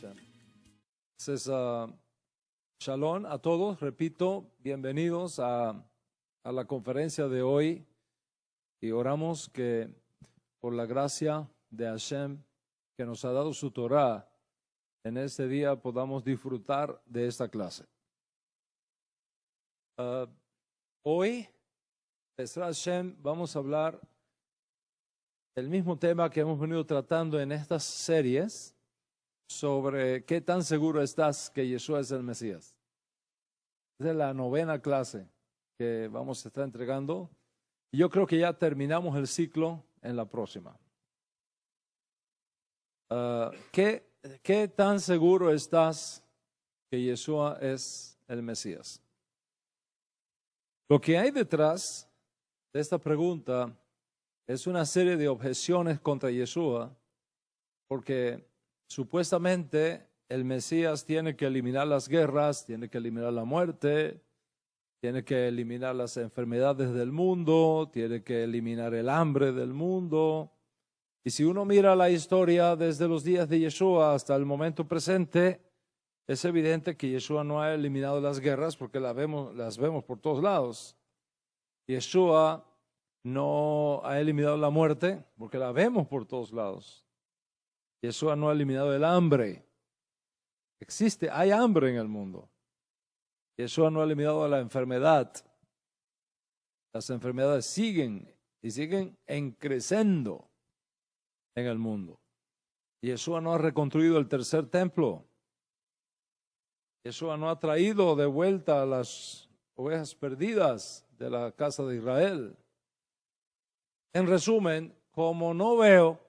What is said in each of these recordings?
Entonces, shalom a todos, repito, bienvenidos a la conferencia de hoy y oramos que por la gracia de Hashem que nos ha dado su Torah, en este día podamos disfrutar de esta clase. Hoy, Ezra Hashem, vamos a hablar del mismo tema que hemos venido tratando en estas series sobre qué tan seguro estás que Yeshua es el Mesías. Esa es la 9ª clase que vamos a estar entregando. Y yo creo que ya terminamos el ciclo en la próxima. ¿Qué tan seguro estás que Yeshua es el Mesías? Lo que hay detrás de esta pregunta es una serie de objeciones contra Yeshua, porque supuestamente el Mesías tiene que eliminar las guerras, tiene que eliminar la muerte, tiene que eliminar las enfermedades del mundo, tiene que eliminar el hambre del mundo. Y si uno mira la historia desde los días de Yeshua hasta el momento presente, es evidente que Yeshua no ha eliminado las guerras porque las vemos por todos lados. Yeshua no ha eliminado la muerte porque la vemos por todos lados. Yeshua no ha eliminado el hambre. Hay hambre en el mundo. Yeshua no ha eliminado la enfermedad. Las enfermedades siguen creciendo en el mundo. Yeshua no ha reconstruido el tercer templo. Yeshua no ha traído de vuelta a las ovejas perdidas de la casa de Israel. En resumen, como no veo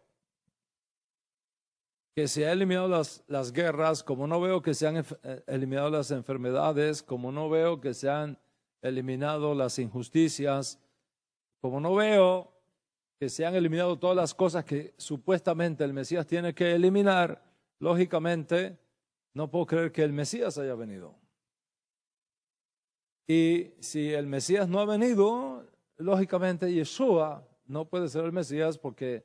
que se han eliminado las guerras, como no veo que se han eliminado las enfermedades, como no veo que se han eliminado las injusticias, como no veo que se han eliminado todas las cosas que supuestamente el Mesías tiene que eliminar, lógicamente no puedo creer que el Mesías haya venido. Y si el Mesías no ha venido, lógicamente Yeshua no puede ser el Mesías porque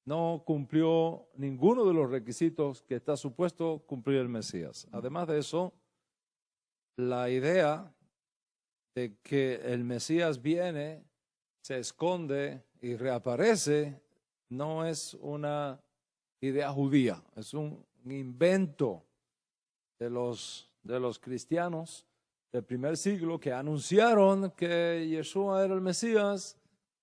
no cumplió ninguno de los requisitos que está supuesto cumplir el Mesías. Además de eso, la idea de que el Mesías viene, se esconde y reaparece no es una idea judía, es un invento de los cristianos del primer siglo que anunciaron que Yeshua era el Mesías,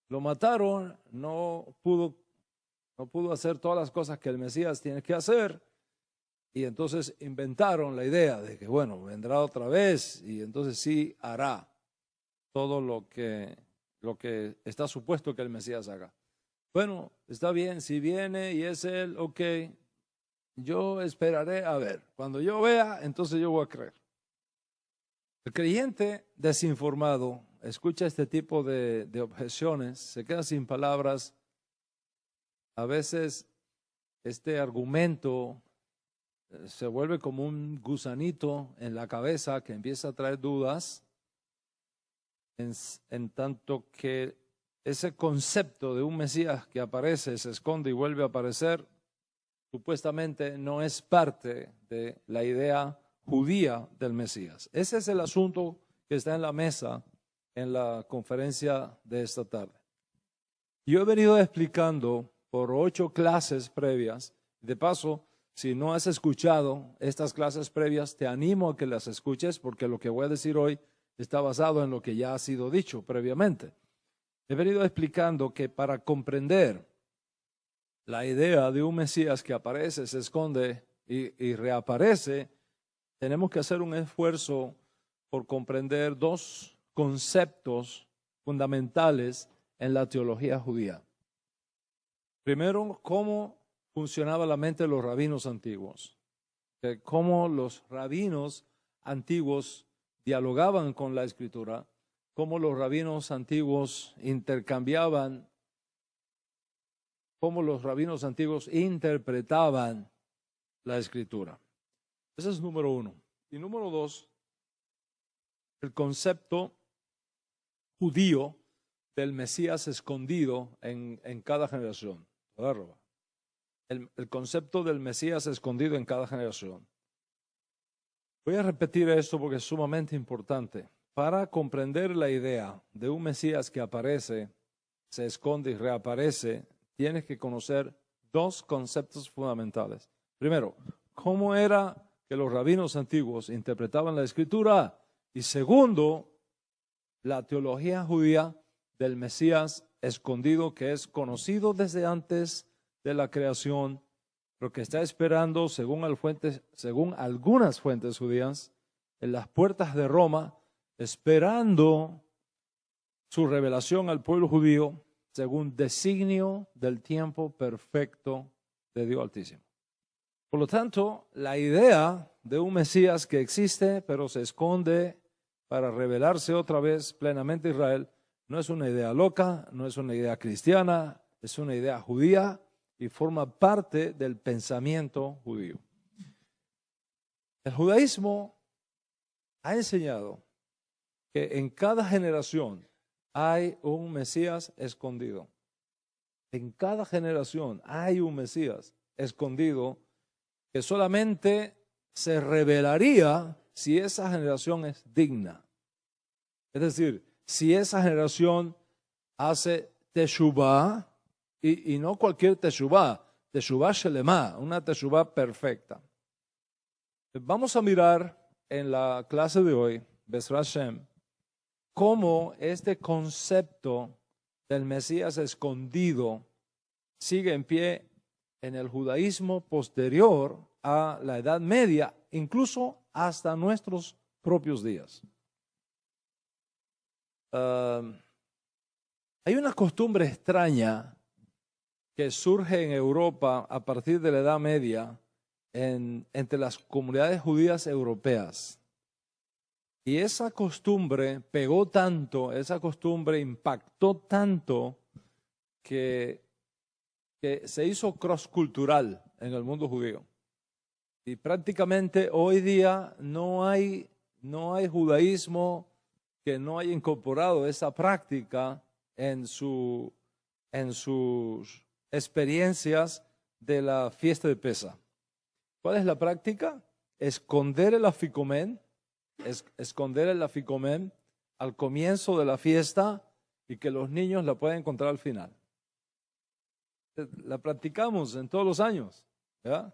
lo mataron, no pudo hacer todas las cosas que el Mesías tiene que hacer, y entonces inventaron la idea de que, bueno, vendrá otra vez y entonces sí hará todo lo que está supuesto que el Mesías haga. Bueno, está bien, si viene y es él, ok, yo esperaré a ver. Cuando yo vea, entonces yo voy a creer. El creyente desinformado escucha este tipo de objeciones, se queda sin palabras. A veces este argumento se vuelve como un gusanito en la cabeza que empieza a traer dudas, en tanto que ese concepto de un Mesías que aparece, se esconde y vuelve a aparecer, supuestamente no es parte de la idea judía del Mesías. Ese es el asunto que está en la mesa en la conferencia de esta tarde. Yo he venido explicando por 8 clases previas. De paso, si no has escuchado estas clases previas, te animo a que las escuches porque lo que voy a decir hoy está basado en lo que ya ha sido dicho previamente. He venido explicando que para comprender la idea de un Mesías que aparece, se esconde y reaparece, tenemos que hacer un esfuerzo por comprender 2 conceptos fundamentales en la teología judía. Primero, cómo funcionaba la mente de los rabinos antiguos, cómo los rabinos antiguos dialogaban con la Escritura, cómo los rabinos antiguos intercambiaban, cómo los rabinos antiguos interpretaban la Escritura. Ese es número 1. Y número 2, el concepto judío del Mesías escondido en cada generación. el concepto del Mesías escondido en cada generación. Voy a repetir esto porque es sumamente importante. Para comprender la idea de un Mesías que aparece, se esconde y reaparece, tienes que conocer dos conceptos fundamentales. Primero, cómo era que los rabinos antiguos interpretaban la Escritura. Y segundo, la teología judía del Mesías escondido, que es conocido desde antes de la creación, pero que está esperando, según algunas fuentes judías, en las puertas de Roma, esperando su revelación al pueblo judío, según designio del tiempo perfecto de Dios Altísimo. Por lo tanto, la idea de un Mesías que existe, pero se esconde para revelarse otra vez plenamente a Israel, no es una idea loca, no es una idea cristiana, es una idea judía y forma parte del pensamiento judío. El judaísmo ha enseñado que en cada generación hay un Mesías escondido. En cada generación hay un Mesías escondido que solamente se revelaría si esa generación es digna. Es decir, si esa generación hace teshuvah, y no cualquier teshuvah, teshuvah shelema, una teshuvah perfecta. Vamos a mirar en la clase de hoy, Bezrat Hashem, cómo este concepto del Mesías escondido sigue en pie en el judaísmo posterior a la Edad Media, incluso hasta nuestros propios días. Hay una costumbre extraña que surge en Europa a partir de la Edad Media entre las comunidades judías europeas. Y esa costumbre pegó tanto, esa costumbre impactó tanto que se hizo cross-cultural en el mundo judío. Y prácticamente hoy día no hay judaísmo que no haya incorporado esa práctica en sus experiencias de la fiesta de Pesaj. ¿Cuál es la práctica? Esconder el afikomen, al comienzo de la fiesta y que los niños la puedan encontrar al final. La practicamos en todos los años, ¿ya?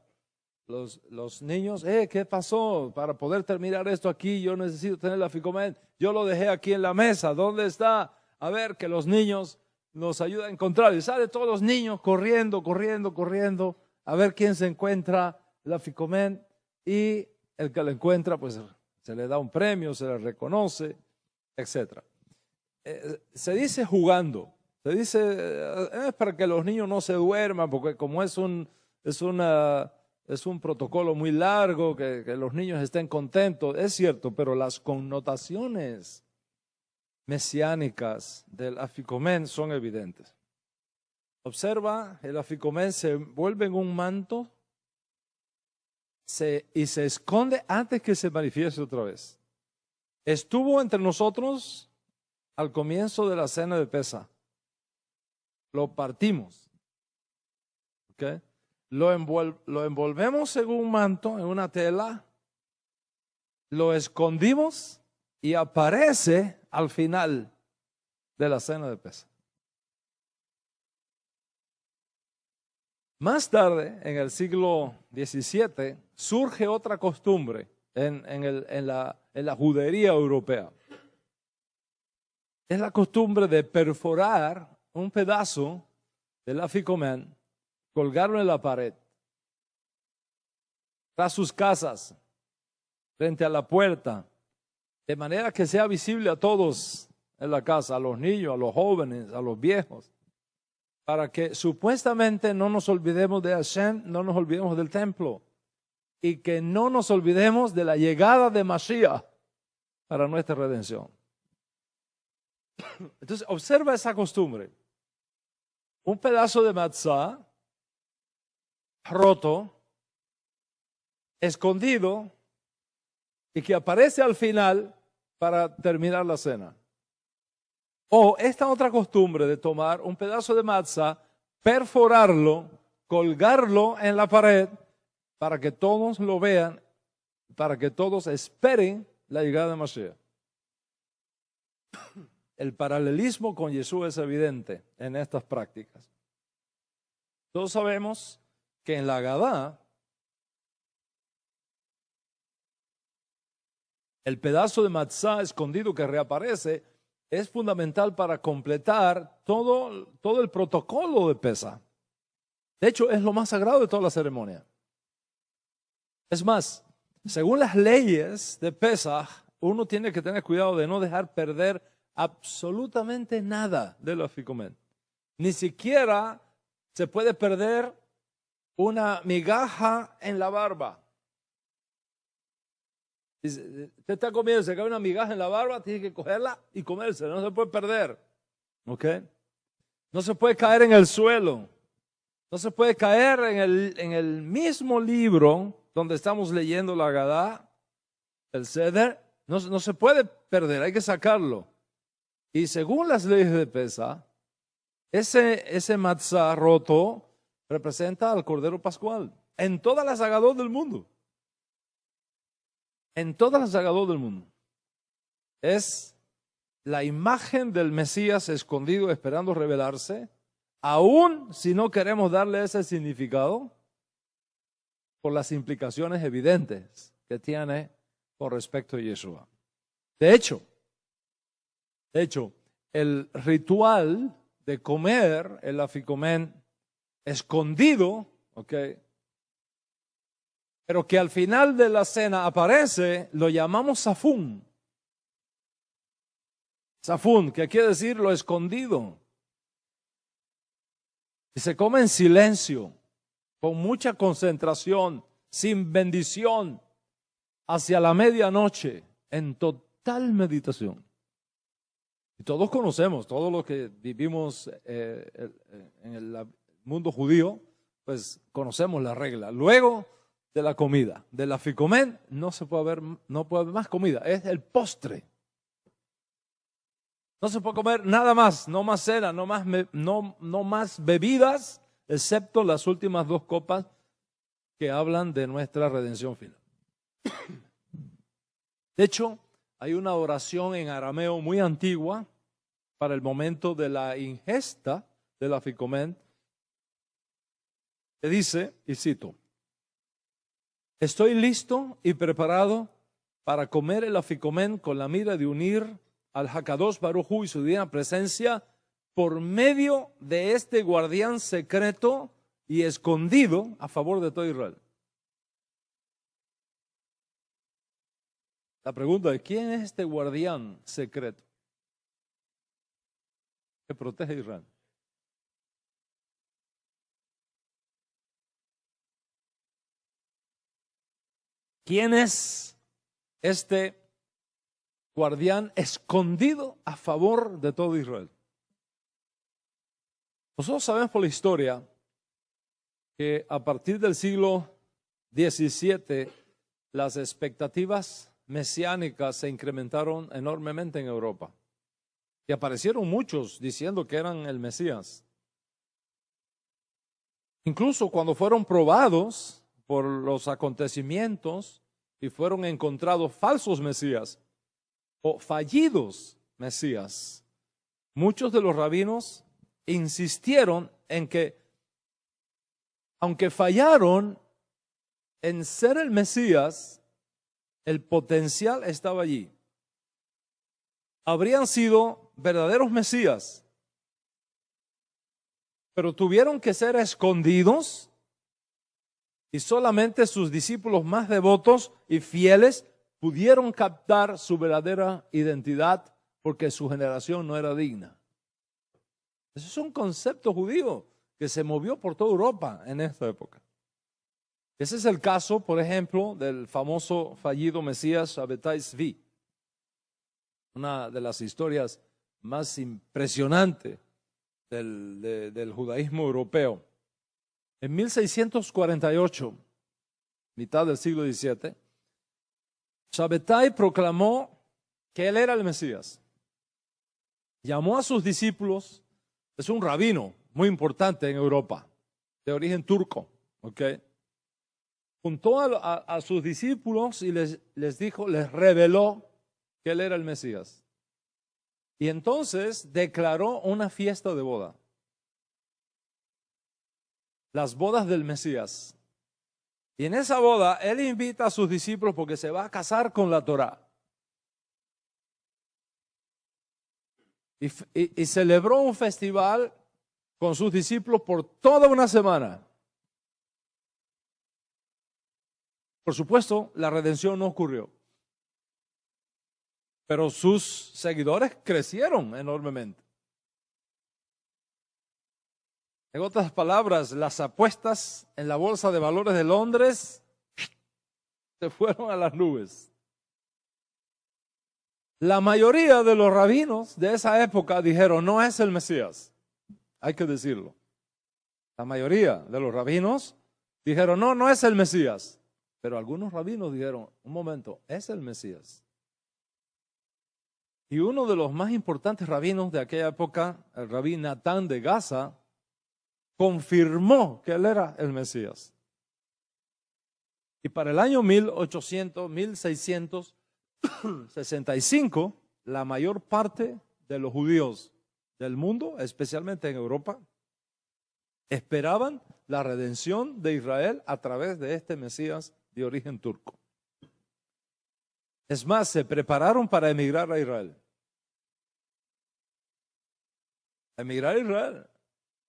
Los niños, ¿qué pasó? Para poder terminar esto aquí, yo necesito tener el afikomen. Yo lo dejé aquí en la mesa, ¿dónde está? A ver, que los niños nos ayudan a encontrar. Y salen todos los niños corriendo, a ver quién se encuentra el afikomen. Y el que lo encuentra, pues se le da un premio, se le reconoce, etc. Se dice jugando, se dice, es para que los niños no se duerman, porque como es un protocolo muy largo, que los niños estén contentos, es cierto, pero las connotaciones mesiánicas del afikomen son evidentes. Observa, el afikomen se envuelve en un manto y se esconde antes que se manifieste otra vez. Estuvo entre nosotros al comienzo de la cena de Pesaj. Lo partimos. ¿Okay? Lo envolvemos en un manto, en una tela, lo escondimos y aparece al final de la cena de Pesaj. Más tarde, en el siglo XVII, surge otra costumbre en la judería europea. Es la costumbre de perforar un pedazo del afikomen, colgarlo en la pared, tras sus casas, frente a la puerta, de manera que sea visible a todos en la casa, a los niños, a los jóvenes, a los viejos, para que supuestamente no nos olvidemos de Hashem, no nos olvidemos del templo, y que no nos olvidemos de la llegada de Mashiach para nuestra redención. Entonces, observa esa costumbre. Un pedazo de matzá roto, escondido, y que aparece al final para terminar la cena. O esta otra costumbre de tomar un pedazo de matzá, perforarlo, colgarlo en la pared para que todos lo vean, para que todos esperen la llegada de Mashiach. El paralelismo con Yeshua es evidente en estas prácticas. Todos sabemos que en la Agadá, el pedazo de matzá escondido que reaparece es fundamental para completar todo el protocolo de Pesaj. De hecho, es lo más sagrado de toda la ceremonia. Es más, según las leyes de Pesaj, uno tiene que tener cuidado de no dejar perder absolutamente nada del aficomen. Ni siquiera se puede perder una migaja en la barba. Usted está comiendo, se cae una migaja en la barba, tiene que cogerla y comerse, no se puede perder. ¿Ok? No se puede caer en el suelo. No se puede caer en el mismo libro donde estamos leyendo la Agadá, el Seder. No se puede perder, hay que sacarlo. Y según las leyes de Pesaj, ese matzá roto representa al Cordero Pascual en todas las Agadot del mundo. En todas las Agadot del mundo. Es la imagen del Mesías escondido esperando revelarse, aun si no queremos darle ese significado, por las implicaciones evidentes que tiene con respecto a Yeshua. De hecho, el ritual de comer el aficomen escondido, ¿ok?, pero que al final de la cena aparece, lo llamamos safún. Safún, que quiere decir lo escondido. Y se come en silencio, con mucha concentración, sin bendición, hacia la medianoche, en total meditación. Y todos conocemos, todos los que vivimos en el mundo judío, pues conocemos la regla. Luego de la comida, del aficomen, no puede haber más comida, es el postre. No se puede comer nada más, no más cena, no más bebidas, excepto las últimas 2 copas que hablan de nuestra redención final. De hecho, hay una oración en arameo muy antigua para el momento de la ingesta del aficomen, que dice, y cito: estoy listo y preparado para comer el aficomen con la mira de unir al Hakadosh Baruj Hu y su divina presencia por medio de este guardián secreto y escondido a favor de todo Israel. La pregunta es, ¿quién es este guardián secreto que protege a Israel? ¿Quién es este guardián escondido a favor de todo Israel? Nosotros sabemos por la historia que a partir del siglo XVII las expectativas mesiánicas se incrementaron enormemente en Europa. Y aparecieron muchos diciendo que eran el Mesías. Incluso cuando fueron probados por los acontecimientos y fueron encontrados falsos mesías o fallidos mesías, muchos de los rabinos insistieron en que, aunque fallaron en ser el Mesías, el potencial estaba allí. Habrían sido verdaderos mesías, pero tuvieron que ser escondidos y solamente sus discípulos más devotos y fieles pudieron captar su verdadera identidad porque su generación no era digna. Ese es un concepto judío que se movió por toda Europa en esta época. Ese es el caso, por ejemplo, del famoso fallido Mesías Shabbatai Zvi, una de las historias más impresionantes del judaísmo europeo. En 1648, mitad del siglo XVII, Shabbatai proclamó que él era el Mesías. Llamó a sus discípulos, es un rabino muy importante en Europa, de origen turco, ¿ok? Juntó a sus discípulos y les dijo, les reveló que él era el Mesías. Y entonces declaró una fiesta de boda. Las bodas del Mesías. Y en esa boda, él invita a sus discípulos porque se va a casar con la Torá. Y celebró un festival con sus discípulos por toda una semana. Por supuesto, la redención no ocurrió. Pero sus seguidores crecieron enormemente. En otras palabras, las apuestas en la Bolsa de Valores de Londres se fueron a las nubes. La mayoría de los rabinos de esa época dijeron, no es el Mesías. Hay que decirlo. La mayoría de los rabinos dijeron, no, no es el Mesías. Pero algunos rabinos dijeron, un momento, es el Mesías. Y uno de los más importantes rabinos de aquella época, el rabí Natán de Gaza, confirmó que él era el Mesías. Y para el año 1665, la mayor parte de los judíos del mundo, especialmente en Europa, esperaban la redención de Israel a través de este Mesías de origen turco. Es más, se prepararon para emigrar a Israel. Emigrar a Israel,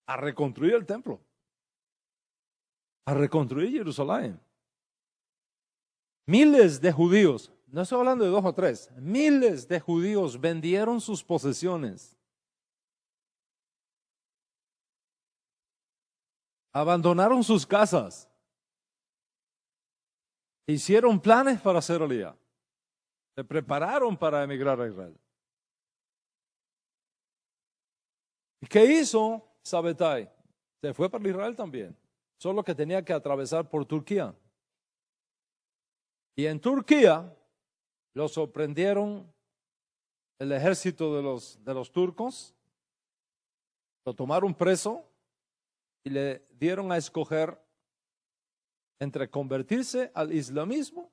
a reconstruir el templo, a reconstruir Jerusalén. Miles de judíos, no estoy hablando de 2 o 3, miles de judíos vendieron sus posesiones. Abandonaron sus casas. Hicieron planes para hacer aliyá. Se prepararon para emigrar a Israel. ¿Y qué hizo Sabbatai? Se fue para Israel también. Solo que tenía que atravesar por Turquía. Y en Turquía lo sorprendieron el ejército de los turcos. Lo tomaron preso y le dieron a escoger entre convertirse al islamismo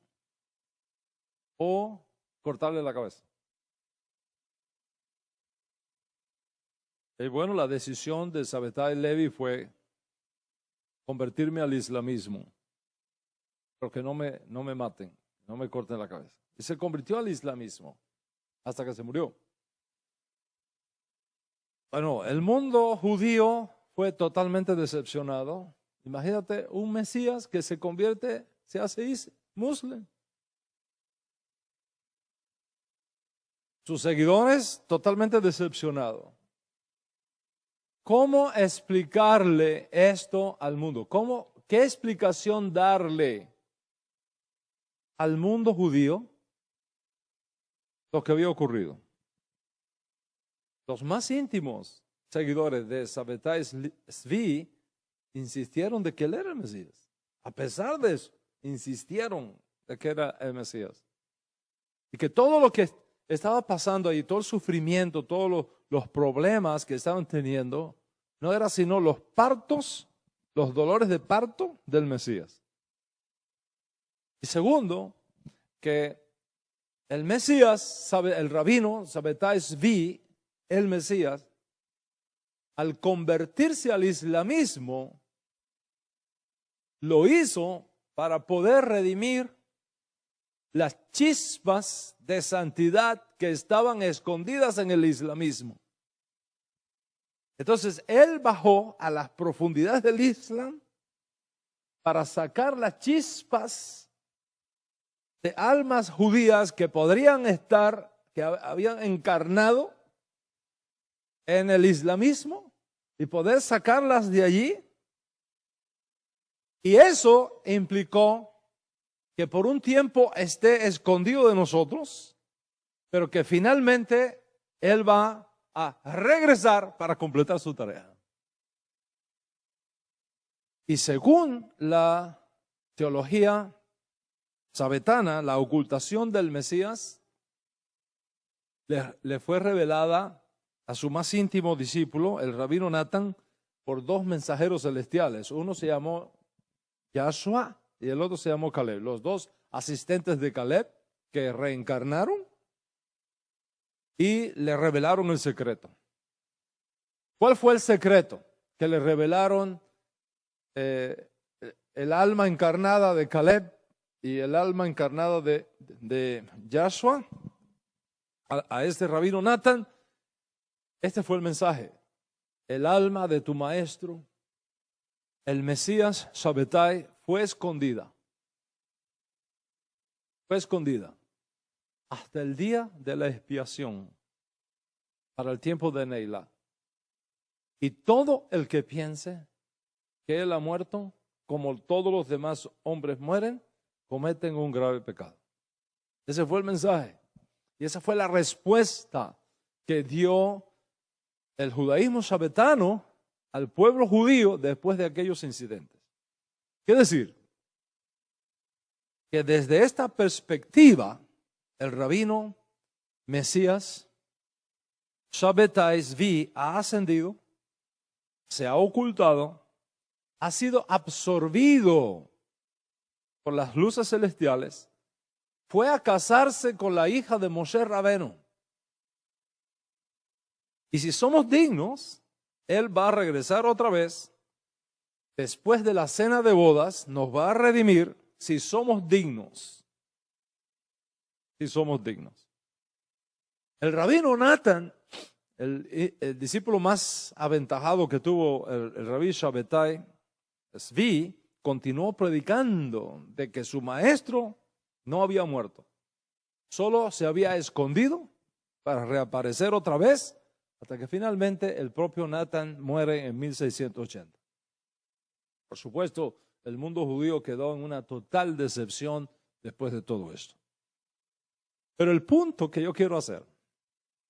o cortarle la cabeza. Y bueno, la decisión de Sabbatai Levi fue convertirme al islamismo, pero que no me maten, no me corten la cabeza. Y se convirtió al islamismo hasta que se murió. Bueno, el mundo judío fue totalmente decepcionado. Imagínate un Mesías que se convierte, se hace musulmán. Sus seguidores totalmente decepcionados. ¿Cómo explicarle esto al mundo? ¿Qué explicación darle al mundo judío lo que había ocurrido? Los más íntimos seguidores de Sabbatai Tzvi insistieron de que él era el Mesías. A pesar de eso, insistieron de que era el Mesías. Y que todo lo que estaba pasando ahí, todo el sufrimiento, todos los problemas que estaban teniendo, no era sino los partos, los dolores de parto del Mesías. Y segundo, que el Mesías, el rabino Sabbatai Tzvi, el Mesías, al convertirse al islamismo, lo hizo para poder redimir las chispas de santidad que estaban escondidas en el islamismo. Entonces, él bajó a las profundidades del Islam para sacar las chispas de almas judías que podrían estar, que habían encarnado en el islamismo y poder sacarlas de allí. Y eso implicó que por un tiempo esté escondido de nosotros, pero que finalmente él va a regresar para completar su tarea. Y según la teología sabetana, la ocultación del Mesías le fue revelada a su más íntimo discípulo, el rabino Natán, por dos mensajeros celestiales. Uno se llamó Yahshua y el otro se llamó Caleb. Los dos asistentes de Caleb que reencarnaron y le revelaron el secreto. ¿Cuál fue el secreto? Que le revelaron el alma encarnada de Caleb y el alma encarnada de Yahshua a este rabino Nathan. Este fue el mensaje. El alma de tu maestro, el Mesías Shabbatai, fue escondida. Fue escondida hasta el día de la expiación, para el tiempo de Neilá. Y todo el que piense que él ha muerto, como todos los demás hombres mueren, cometen un grave pecado. Ese fue el mensaje. Y esa fue la respuesta que dio el judaísmo shabbetano al pueblo judío después de aquellos incidentes. ¿Qué decir? Que desde esta perspectiva, el rabino Mesías Shabbatai Zvi ha ascendido, se ha ocultado, ha sido absorbido por las luces celestiales, fue a casarse con la hija de Moshe Rabenu. Y si somos dignos, él va a regresar otra vez. Después de la cena de bodas, nos va a redimir si somos dignos. Si somos dignos. El rabino Nathan, el discípulo más aventajado que tuvo el rabí Shabbatai Zvi, continuó predicando de que su maestro no había muerto. Solo se había escondido para reaparecer otra vez hasta que finalmente el propio Nathan muere en 1680. Por supuesto, el mundo judío quedó en una total decepción después de todo esto. Pero el punto que yo quiero hacer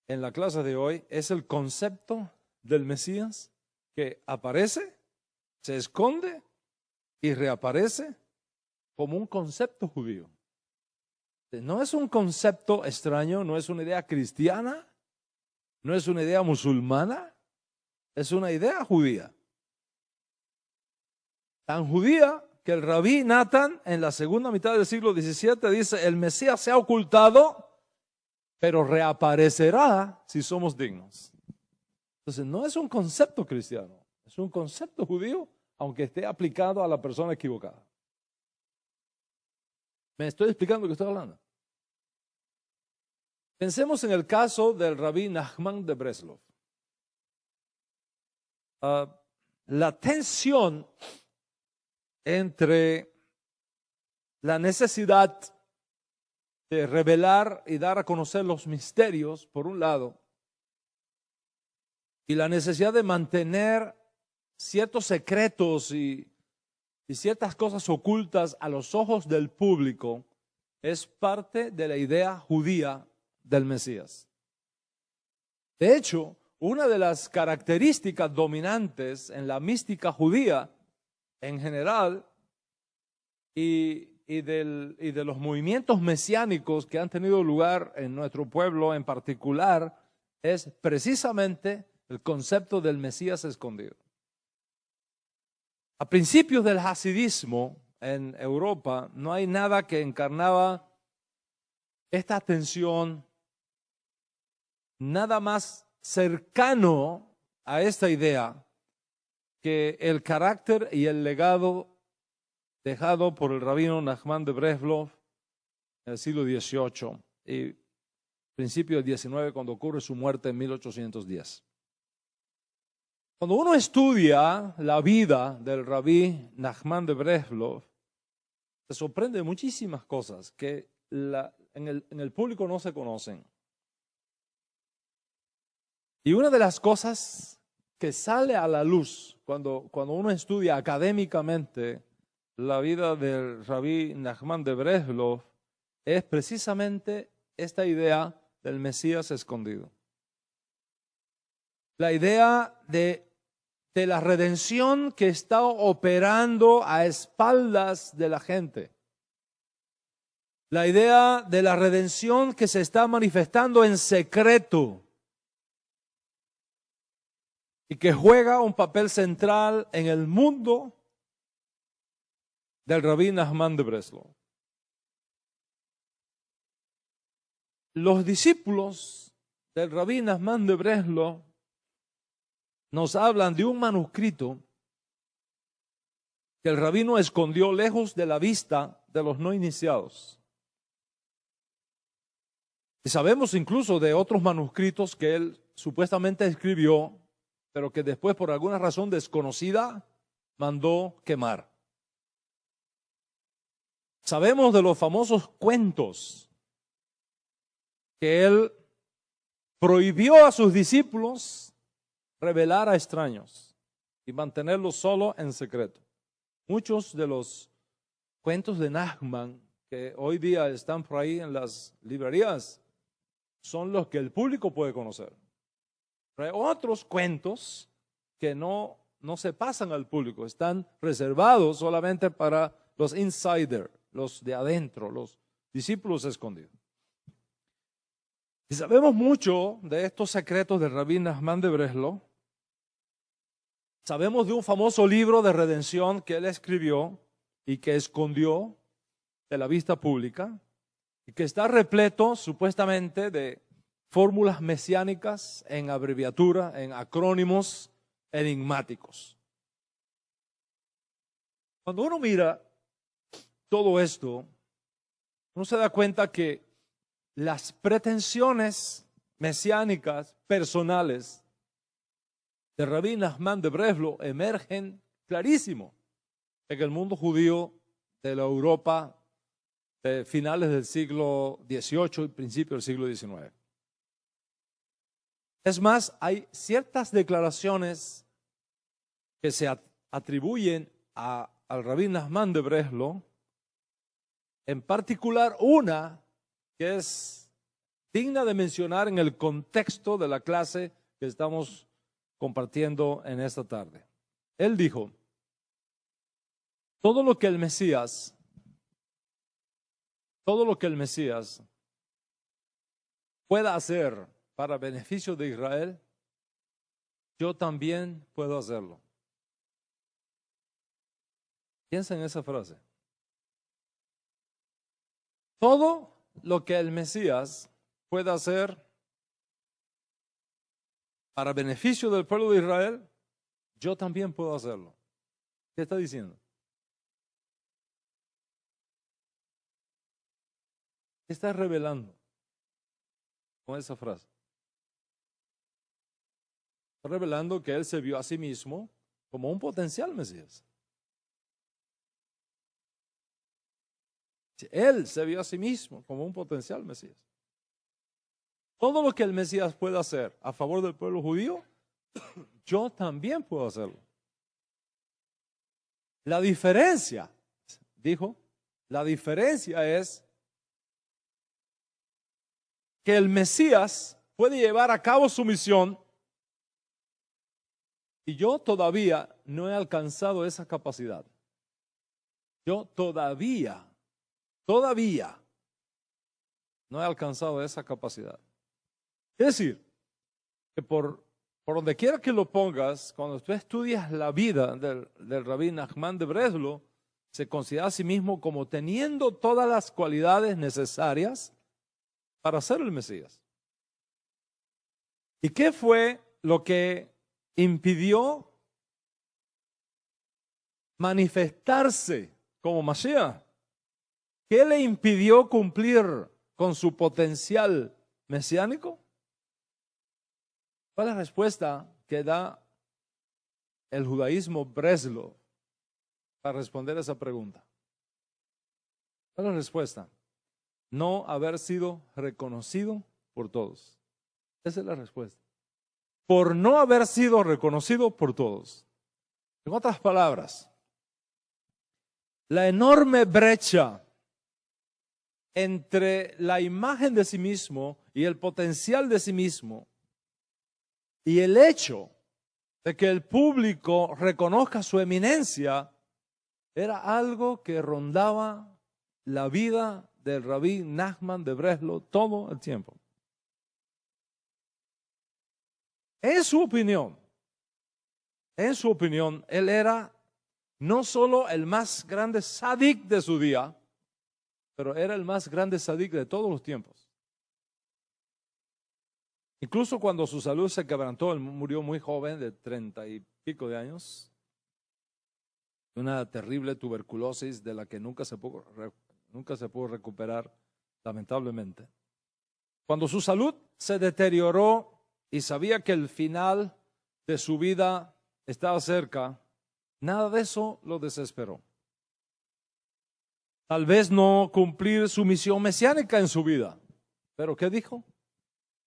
en la clase de hoy es el concepto del Mesías que aparece, se esconde y reaparece como un concepto judío. No es un concepto extraño, no es una idea cristiana, no es una idea musulmana, es una idea judía. Tan judía que el rabí Nathan en la segunda mitad del siglo XVII dice: el Mesías se ha ocultado, pero reaparecerá si somos dignos. Entonces no es un concepto cristiano, es un concepto judío, aunque esté aplicado a la persona equivocada. ¿Me estoy explicando lo que estoy hablando? Pensemos en el caso del rabí Nachman de Breslov. La tensión entre la necesidad de revelar y dar a conocer los misterios, por un lado, y la necesidad de mantener ciertos secretos y ciertas cosas ocultas a los ojos del público, es parte de la idea judía del Mesías. De hecho, una de las características dominantes en la mística judía en general y de los movimientos mesiánicos que han tenido lugar en nuestro pueblo en particular es precisamente el concepto del Mesías escondido. A principios del hasidismo en Europa no hay nada que encarnaba esta tensión, nada más cercano a esta idea que el carácter y el legado dejado por el rabino Nachman de Breslov en el siglo XVIII y principio del XIX, cuando ocurre su muerte en 1810. Cuando uno estudia la vida del rabí Nachman de Breslov, se sorprende de muchísimas cosas que en el público no se conocen. Y una de las cosas que sale a la luz cuando uno estudia académicamente la vida del rabí Nachman de Breslov es precisamente esta idea del Mesías escondido. La idea de la redención que está operando a espaldas de la gente. La idea de la redención que se está manifestando en secreto. y que juega un papel central en el mundo del Rabí Nachman de Breslau. Los discípulos del Rabí Nachman de Breslau nos hablan de un manuscrito que el rabino escondió lejos de la vista de los no iniciados. Y sabemos incluso de otros manuscritos que él supuestamente escribió, pero que después por alguna razón desconocida mandó quemar. Sabemos de los famosos cuentos que él prohibió a sus discípulos revelar a extraños y mantenerlos solo en secreto. Muchos de los cuentos de Nachman que hoy día están por ahí en las librerías son los que el público puede conocer. Pero hay otros cuentos que no se pasan al público, están reservados solamente para los insiders, los de adentro, los discípulos escondidos. Y sabemos mucho de estos secretos del Rabí Nachman de Breslau. Sabemos de un famoso libro de redención que él escribió y que escondió de la vista pública y que está repleto supuestamente de fórmulas mesiánicas en abreviatura, en acrónimos enigmáticos. Cuando uno mira todo esto, uno se da cuenta que las pretensiones mesiánicas personales de Rabí Nachman de Breslau emergen clarísimo en el mundo judío de la Europa de finales del siglo XVIII y principios del siglo XIX. Es más, hay ciertas declaraciones que se atribuyen al Rabí Nachman de Breslau, en particular una que es digna de mencionar en el contexto de la clase que estamos compartiendo en esta tarde. Él dijo, todo lo que el Mesías pueda hacer para beneficio de Israel, yo también puedo hacerlo. Piensa en esa frase. Todo lo que el Mesías pueda hacer para beneficio del pueblo de Israel, yo también puedo hacerlo. ¿Qué está diciendo? ¿Qué está revelando con esa frase? Está revelando que él se vio a sí mismo como un potencial Mesías. Él se vio a sí mismo como un potencial Mesías. Todo lo que el Mesías puede hacer a favor del pueblo judío, yo también puedo hacerlo. La diferencia, dijo, la diferencia es que el Mesías puede llevar a cabo su misión y yo todavía no he alcanzado esa capacidad. Yo todavía no he alcanzado esa capacidad. Es decir, que por donde quiera que lo pongas, cuando tú estudias la vida del Rabí Nachman de Breslau, se considera a sí mismo como teniendo todas las cualidades necesarias para ser el Mesías. ¿Y qué fue lo que impidió manifestarse como Mashiach? ¿Qué le impidió cumplir con su potencial mesiánico? ¿Cuál es la respuesta que da el judaísmo Breslau para responder a esa pregunta? ¿Cuál es la respuesta? No haber sido reconocido por todos. Esa es la respuesta. Por no haber sido reconocido por todos. En otras palabras, la enorme brecha entre la imagen de sí mismo y el potencial de sí mismo y el hecho de que el público reconozca su eminencia era algo que rondaba la vida del Rabí Nachman de Breslau todo el tiempo. En su opinión, en su opinión, él era no solo el más grande sadik de su día, pero era el más grande sadik de todos los tiempos. Incluso cuando su salud se quebrantó, él murió muy joven, de 30 y pico de años, una terrible tuberculosis de la que nunca se pudo recuperar, lamentablemente. Cuando su salud se deterioró y sabía que el final de su vida estaba cerca, nada de eso lo desesperó. Tal vez no cumplir su misión mesiánica en su vida, pero ¿qué dijo?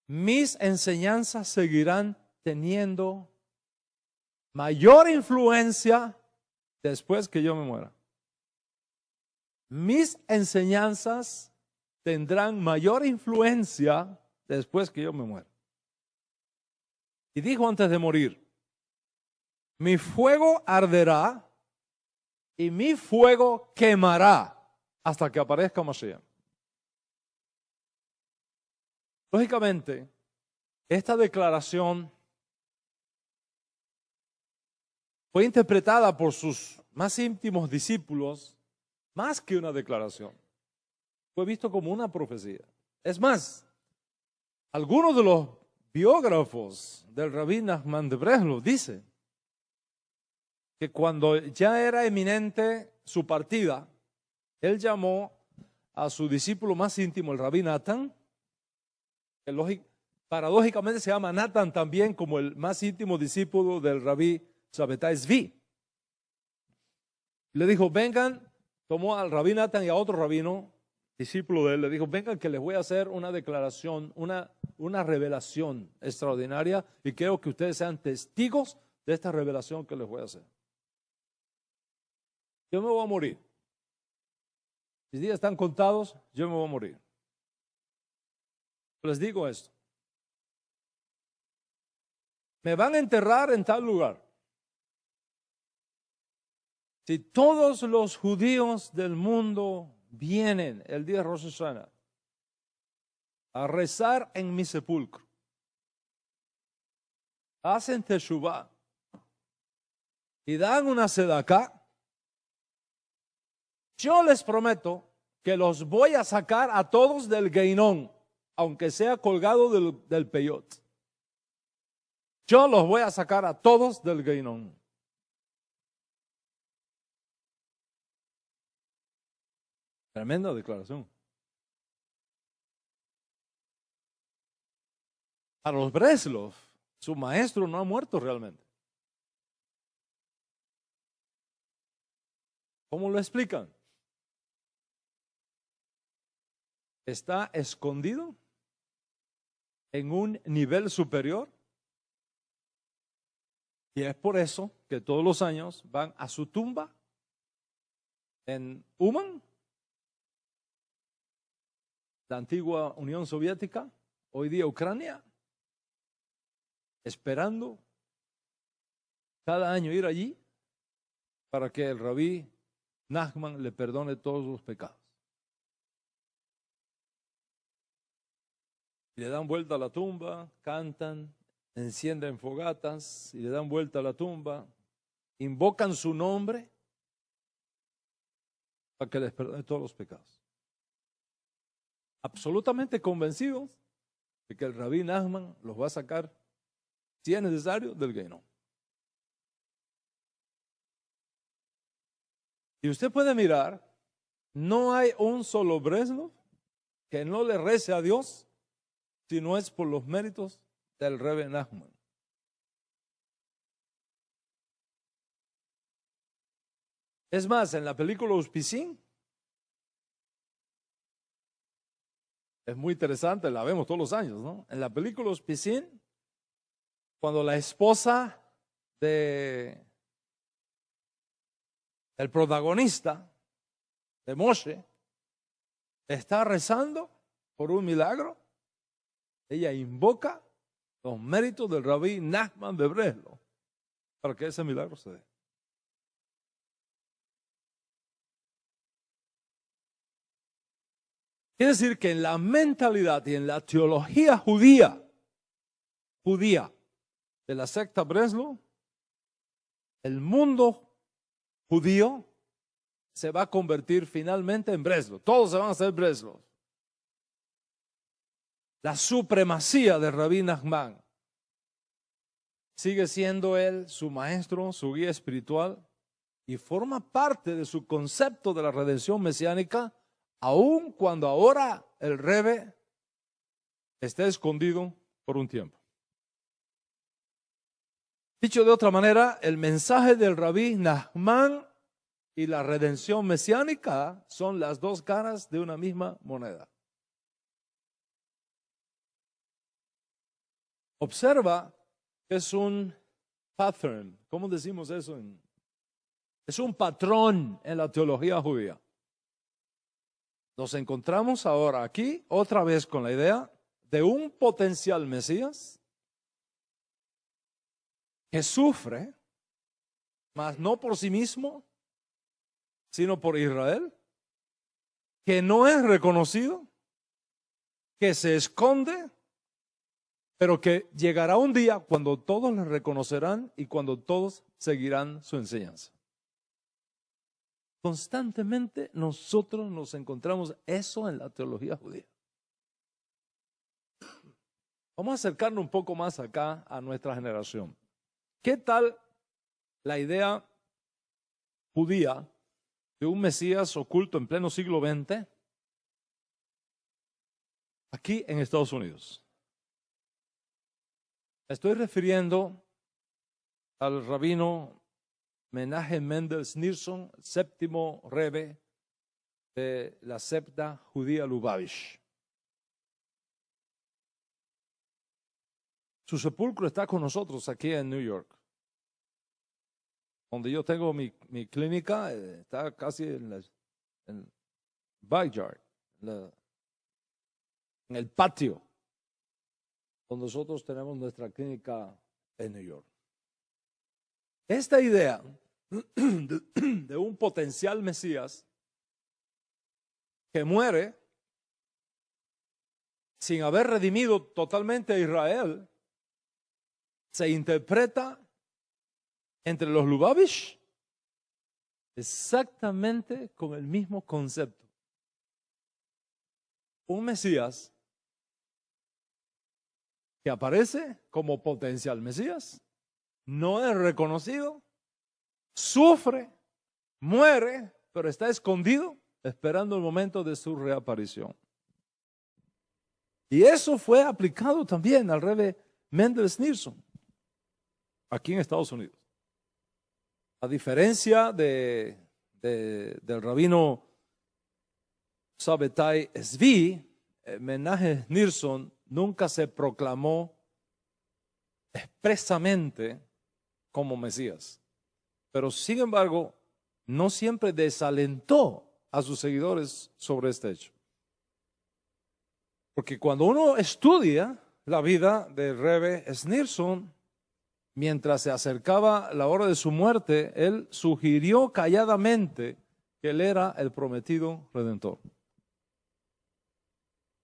Mis enseñanzas seguirán teniendo mayor influencia después que yo me muera. Mis enseñanzas tendrán mayor influencia después que yo me muera. Y dijo antes de morir, mi fuego arderá y mi fuego quemará hasta que aparezca Mashiach. Lógicamente, esta declaración fue interpretada por sus más íntimos discípulos más que una declaración. Fue visto como una profecía. Es más, algunos de los biógrafos del Rabí Nachman de Breslov dicen que cuando ya era eminente su partida, él llamó a su discípulo más íntimo, el Rabí Natán, que paradójicamente se llama Natán también como el más íntimo discípulo del Rabí Shabbatai Zvi. Le dijo, vengan, tomó al Rabí Natán y a otro rabino, discípulo de él, le dijo, vengan que les voy a hacer una declaración, una revelación extraordinaria y quiero que ustedes sean testigos de esta revelación que les voy a hacer. Yo me voy a morir. Mis días están contados, yo me voy a morir. Les digo esto. Me van a enterrar en tal lugar. Si todos los judíos del mundo vienen el día de Rosh Hashanah a rezar en mi sepulcro, hacen teshuvah y dan una sedaká, yo les prometo que los voy a sacar a todos del Geinón, aunque sea colgado del peyot. Yo los voy a sacar a todos del Geinón. Tremenda declaración. Para los Breslov, su maestro no ha muerto realmente. ¿Cómo lo explican? Está escondido en un nivel superior y es por eso que todos los años van a su tumba en Uman, la antigua Unión Soviética, hoy día Ucrania, esperando cada año ir allí para que el Rabí Nachman le perdone todos sus pecados. Y le dan vuelta a la tumba, cantan, encienden fogatas y le dan vuelta a la tumba, invocan su nombre para que les perdone todos los pecados. Absolutamente convencidos de que el Rabí Nachman los va a sacar, si es necesario, del Geinón. Y usted puede mirar, no hay un solo Breslov que no le rece a Dios si no es por los méritos del Rebbe Nachman. Es más, en la película Uspicín, es muy interesante, la vemos todos los años, ¿no? En la película Uspicín, cuando la esposa del protagonista, de Moshe, está rezando por un milagro, ella invoca los méritos del Rabí Nachman de Breslov para que ese milagro se dé. Quiere decir que en la mentalidad y en la teología judía de la secta Breslov, el mundo judío se va a convertir finalmente en Breslov. Todos se van a hacer Breslov. La supremacía de Rabbi Nachman. Sigue siendo él su maestro, su guía espiritual, y forma parte de su concepto de la redención mesiánica, aun cuando ahora el Rebbe está escondido por un tiempo. Dicho de otra manera, el mensaje del Rabbi Nachman y la redención mesiánica son las dos caras de una misma moneda. Observa que es un pattern. ¿Cómo decimos eso? Es un patrón en la teología judía. Nos encontramos ahora aquí otra vez con la idea de un potencial Mesías que sufre, mas no por sí mismo, sino por Israel, que no es reconocido, que se esconde, pero que llegará un día cuando todos le reconocerán y cuando todos seguirán su enseñanza. Constantemente nosotros nos encontramos eso en la teología judía. Vamos a acercarnos un poco más acá a nuestra generación. ¿Qué tal la idea judía de un Mesías oculto en pleno siglo XX aquí en Estados Unidos? Me estoy refiriendo al rabino Menachem Mendel Schneerson, séptimo Rebbe de la septa judía Lubavitch. Su sepulcro está con nosotros aquí en New York, donde yo tengo mi clínica. Está casi en backyard, en el patio, donde nosotros tenemos nuestra clínica en New York. Esta idea de un potencial Mesías que muere sin haber redimido totalmente a Israel se interpreta entre los Lubavitch exactamente con el mismo concepto. Un Mesías que aparece como potencial Mesías, no es reconocido, sufre, muere, pero está escondido esperando el momento de su reaparición. Y eso fue aplicado también al Rebbe Mendel Schneerson aquí en Estados Unidos. A diferencia del rabino Sabbatai Zvi, Menachem Schneerson nunca se proclamó expresamente como Mesías, pero sin embargo no siempre desalentó a sus seguidores sobre este hecho. Porque cuando uno estudia la vida del Rebbe Schneerson, mientras se acercaba la hora de su muerte, él sugirió calladamente que él era el prometido Redentor.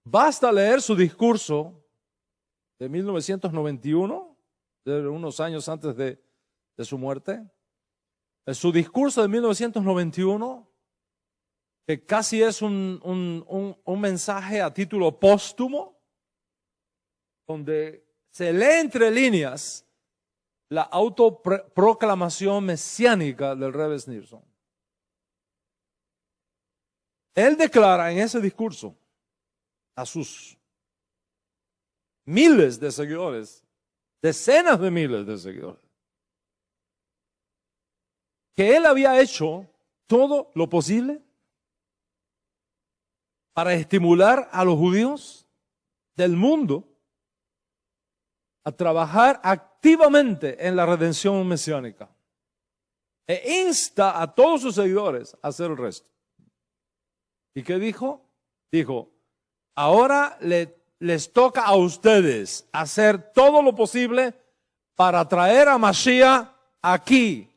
Basta leer su discurso de 1991, de unos años antes de su muerte. Su discurso de 1991, que casi es un mensaje a título póstumo, donde se lee entre líneas la autoproclamación mesiánica del Rebbe Schneerson. Él declara en ese discurso a sus miles de seguidores, decenas de miles de seguidores, que él había hecho todo lo posible para estimular a los judíos del mundo a trabajar activamente en la redención mesiánica, e insta a todos sus seguidores a hacer el resto. ¿Y qué dijo? Dijo: ahora les toca a ustedes hacer todo lo posible para traer a Mashiach aquí,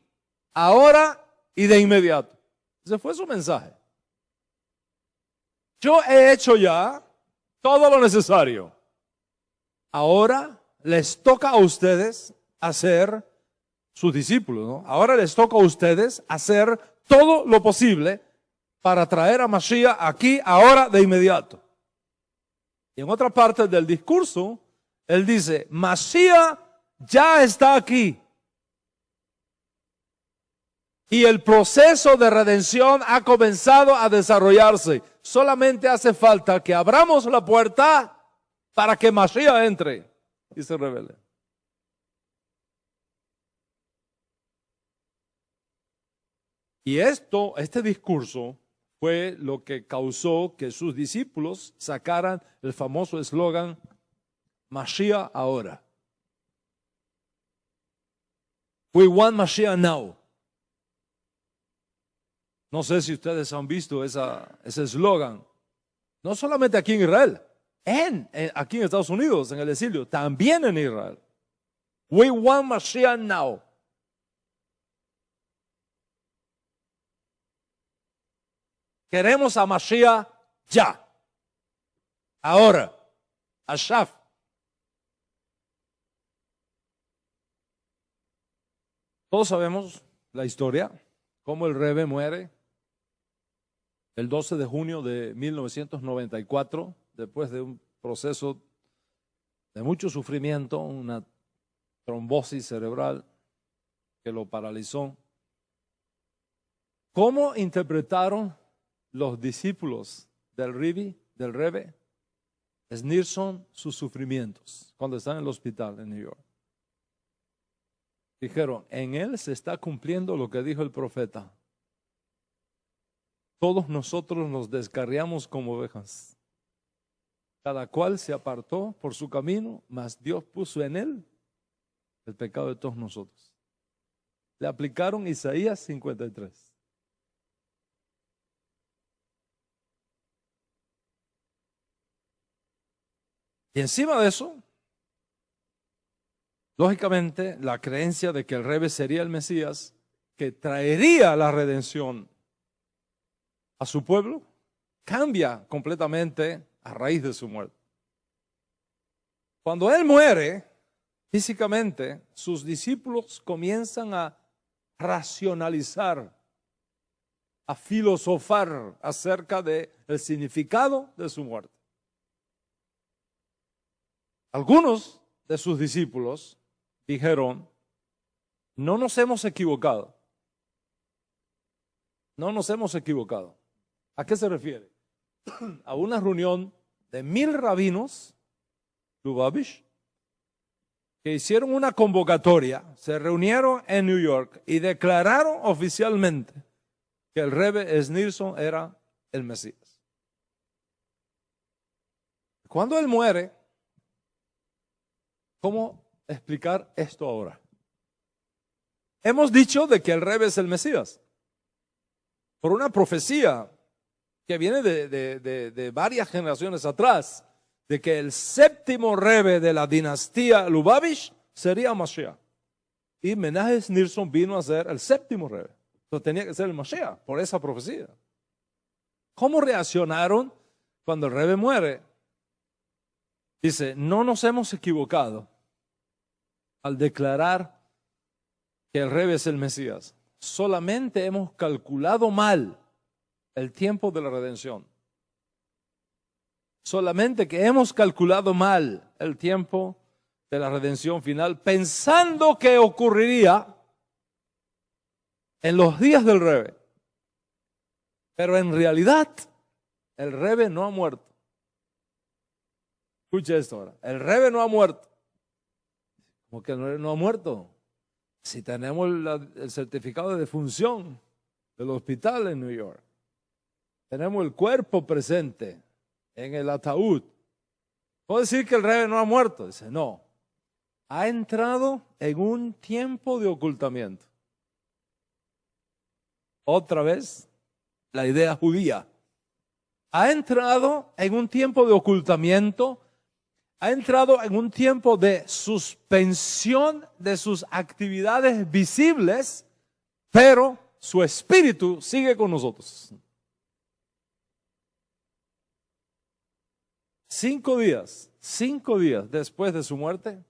ahora y de inmediato. Ese fue su mensaje. Yo he hecho ya todo lo necesario. Ahora les toca a ustedes hacer sus discípulos, ¿no? Ahora les toca a ustedes hacer todo lo posible para traer a Mashiach aquí, ahora, de inmediato. Y en otra parte del discurso, él dice, Mashiach ya está aquí. Y el proceso de redención ha comenzado a desarrollarse. Solamente hace falta que abramos la puerta para que Mashiach entre y se revele. Y este discurso fue lo que causó que sus discípulos sacaran el famoso eslogan, Mashiach ahora. We want Mashiach now. No sé si ustedes han visto ese eslogan. No solamente aquí en Israel, aquí en Estados Unidos, en el exilio, también en Israel. We want Mashiach now. Queremos a Mashiach ya. Ahora. Ashaf. Todos sabemos la historia, cómo el Rebbe muere el 12 de junio de 1994, después de un proceso de mucho sufrimiento, una trombosis cerebral que lo paralizó. ¿Cómo interpretaron los discípulos del Rebbe Schneerson sus sufrimientos cuando están en el hospital en New York? Dijeron, en él se está cumpliendo lo que dijo el profeta. Todos nosotros nos descarriamos como ovejas. Cada cual se apartó por su camino, mas Dios puso en él el pecado de todos nosotros. Le aplicaron Isaías 53. Y encima de eso, lógicamente, la creencia de que el Rebbe sería el Mesías, que traería la redención a su pueblo, cambia completamente a raíz de su muerte. Cuando él muere, físicamente, sus discípulos comienzan a racionalizar, a filosofar acerca del significado de su muerte. Algunos de sus discípulos dijeron, no nos hemos equivocado. No nos hemos equivocado. ¿A qué se refiere? A una reunión de 1000 rabinos, Lubavitch, que hicieron una convocatoria, se reunieron en New York y declararon oficialmente que el Rebbe Schneerson era el Mesías. Cuando él muere, ¿cómo explicar esto ahora? Hemos dicho de que el Rebbe es el Mesías por una profecía que viene de varias generaciones atrás, de que el séptimo Rebbe de la dinastía Lubavitch sería Mashiach. Y Menahem Schneerson vino a ser el séptimo Rebbe. Entonces tenía que ser el Mashiach por esa profecía. ¿Cómo reaccionaron cuando el Rebbe muere? Dice, no nos hemos equivocado al declarar que el Rebbe es el Mesías. Solamente hemos calculado mal el tiempo de la redención. Solamente que hemos calculado mal el tiempo de la redención final, pensando que ocurriría en los días del Rebbe. Pero en realidad, el Rebbe no ha muerto. Escucha esto ahora. El Rebbe no ha muerto. ¿Cómo que no ha muerto? Si tenemos el certificado de defunción del hospital en New York. Tenemos el cuerpo presente en el ataúd. ¿Puedo decir que el Rebbe no ha muerto? Dice, no. Ha entrado en un tiempo de ocultamiento. Otra vez, la idea judía. Ha entrado en un tiempo de ocultamiento. Ha entrado en un tiempo de suspensión de sus actividades visibles, pero su espíritu sigue con nosotros. 5 días después de su muerte,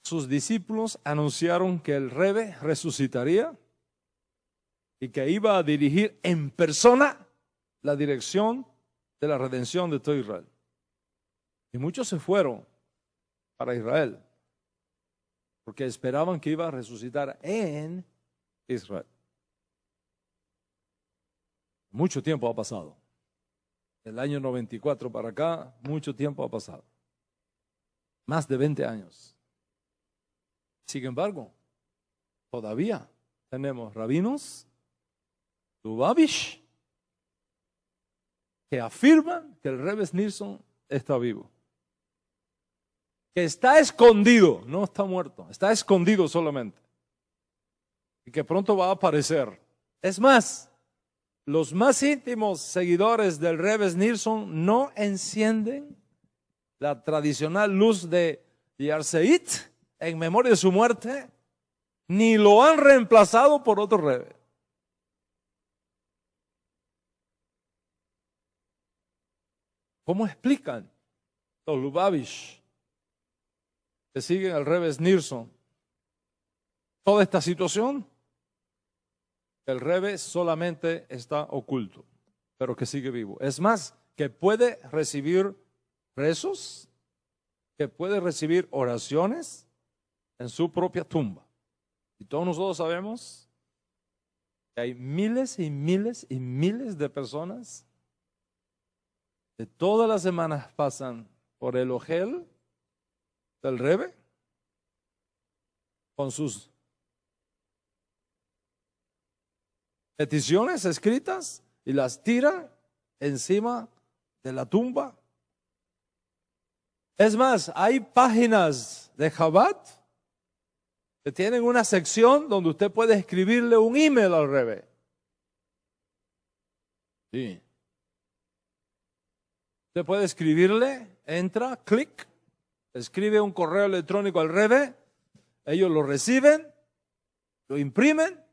sus discípulos anunciaron que el Rebbe resucitaría y que iba a dirigir en persona la dirección de la redención de todo Israel. Y muchos se fueron para Israel porque esperaban que iba a resucitar en Israel. Mucho tiempo ha pasado. Del año 94 para acá, mucho tiempo ha pasado. Más de 20 años. Sin embargo, todavía tenemos rabinos, Lubavitch, que afirman que el Rebbe Schneerson está vivo. Que está escondido, no está muerto, está escondido solamente. Y que pronto va a aparecer. Es más, los más íntimos seguidores del Rebbe Schneerson no encienden la tradicional luz de Yarzeit en memoria de su muerte, ni lo han reemplazado por otro Rebbe. ¿Cómo explican los Lubavitch que siguen al Rebbe Schneerson toda esta situación? El Rebbe solamente está oculto, pero que sigue vivo. Es más, que puede recibir rezos, que puede recibir oraciones en su propia tumba. Y todos nosotros sabemos que hay miles y miles y miles de personas que todas las semanas pasan por el ojel del Rebbe con sus peticiones escritas y las tiran encima de la tumba. Es más, hay páginas de Chabad que tienen una sección donde usted puede escribirle un email al Rebbe. Sí. Usted puede escribirle, entra, clic, escribe un correo electrónico al Rebbe, ellos lo reciben, lo imprimen,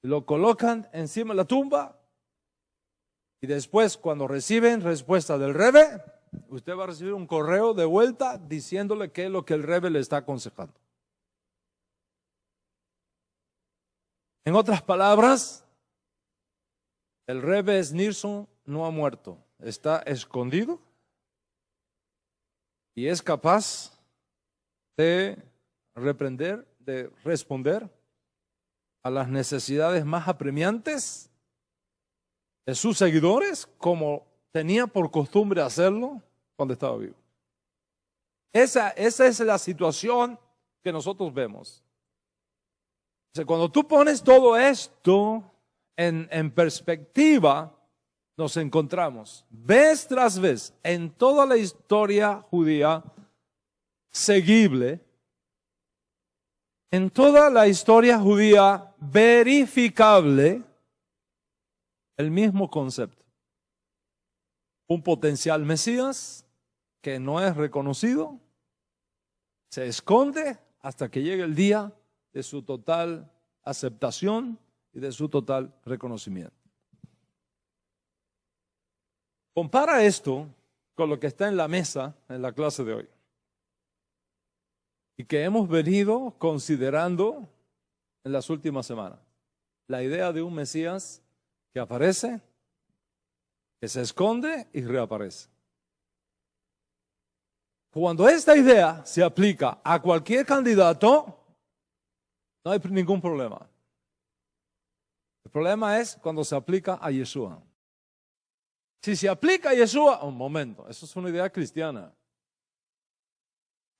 lo colocan encima de la tumba y después cuando reciben respuesta del Rebbe, usted va a recibir un correo de vuelta diciéndole qué es lo que el Rebbe le está aconsejando. En otras palabras, el Rebbe Schneerson no ha muerto, está escondido y es capaz de responder a las necesidades más apremiantes de sus seguidores, como tenía por costumbre hacerlo cuando estaba vivo. Esa es la situación que nosotros vemos. O sea, cuando tú pones todo esto en perspectiva, nos encontramos vez tras vez en toda la historia judía seguible, en toda la historia judía verificable, el mismo concepto. Un potencial Mesías que no es reconocido, se esconde hasta que llegue el día de su total aceptación y de su total reconocimiento. Compara esto con lo que está en la mesa en la clase de hoy y que hemos venido considerando en las últimas semanas. La idea de un Mesías que aparece, que se esconde y reaparece. Cuando esta idea se aplica a cualquier candidato, no hay ningún problema. El problema es cuando se aplica a Yeshua. Si se aplica a Yeshua, un momento, eso es una idea cristiana.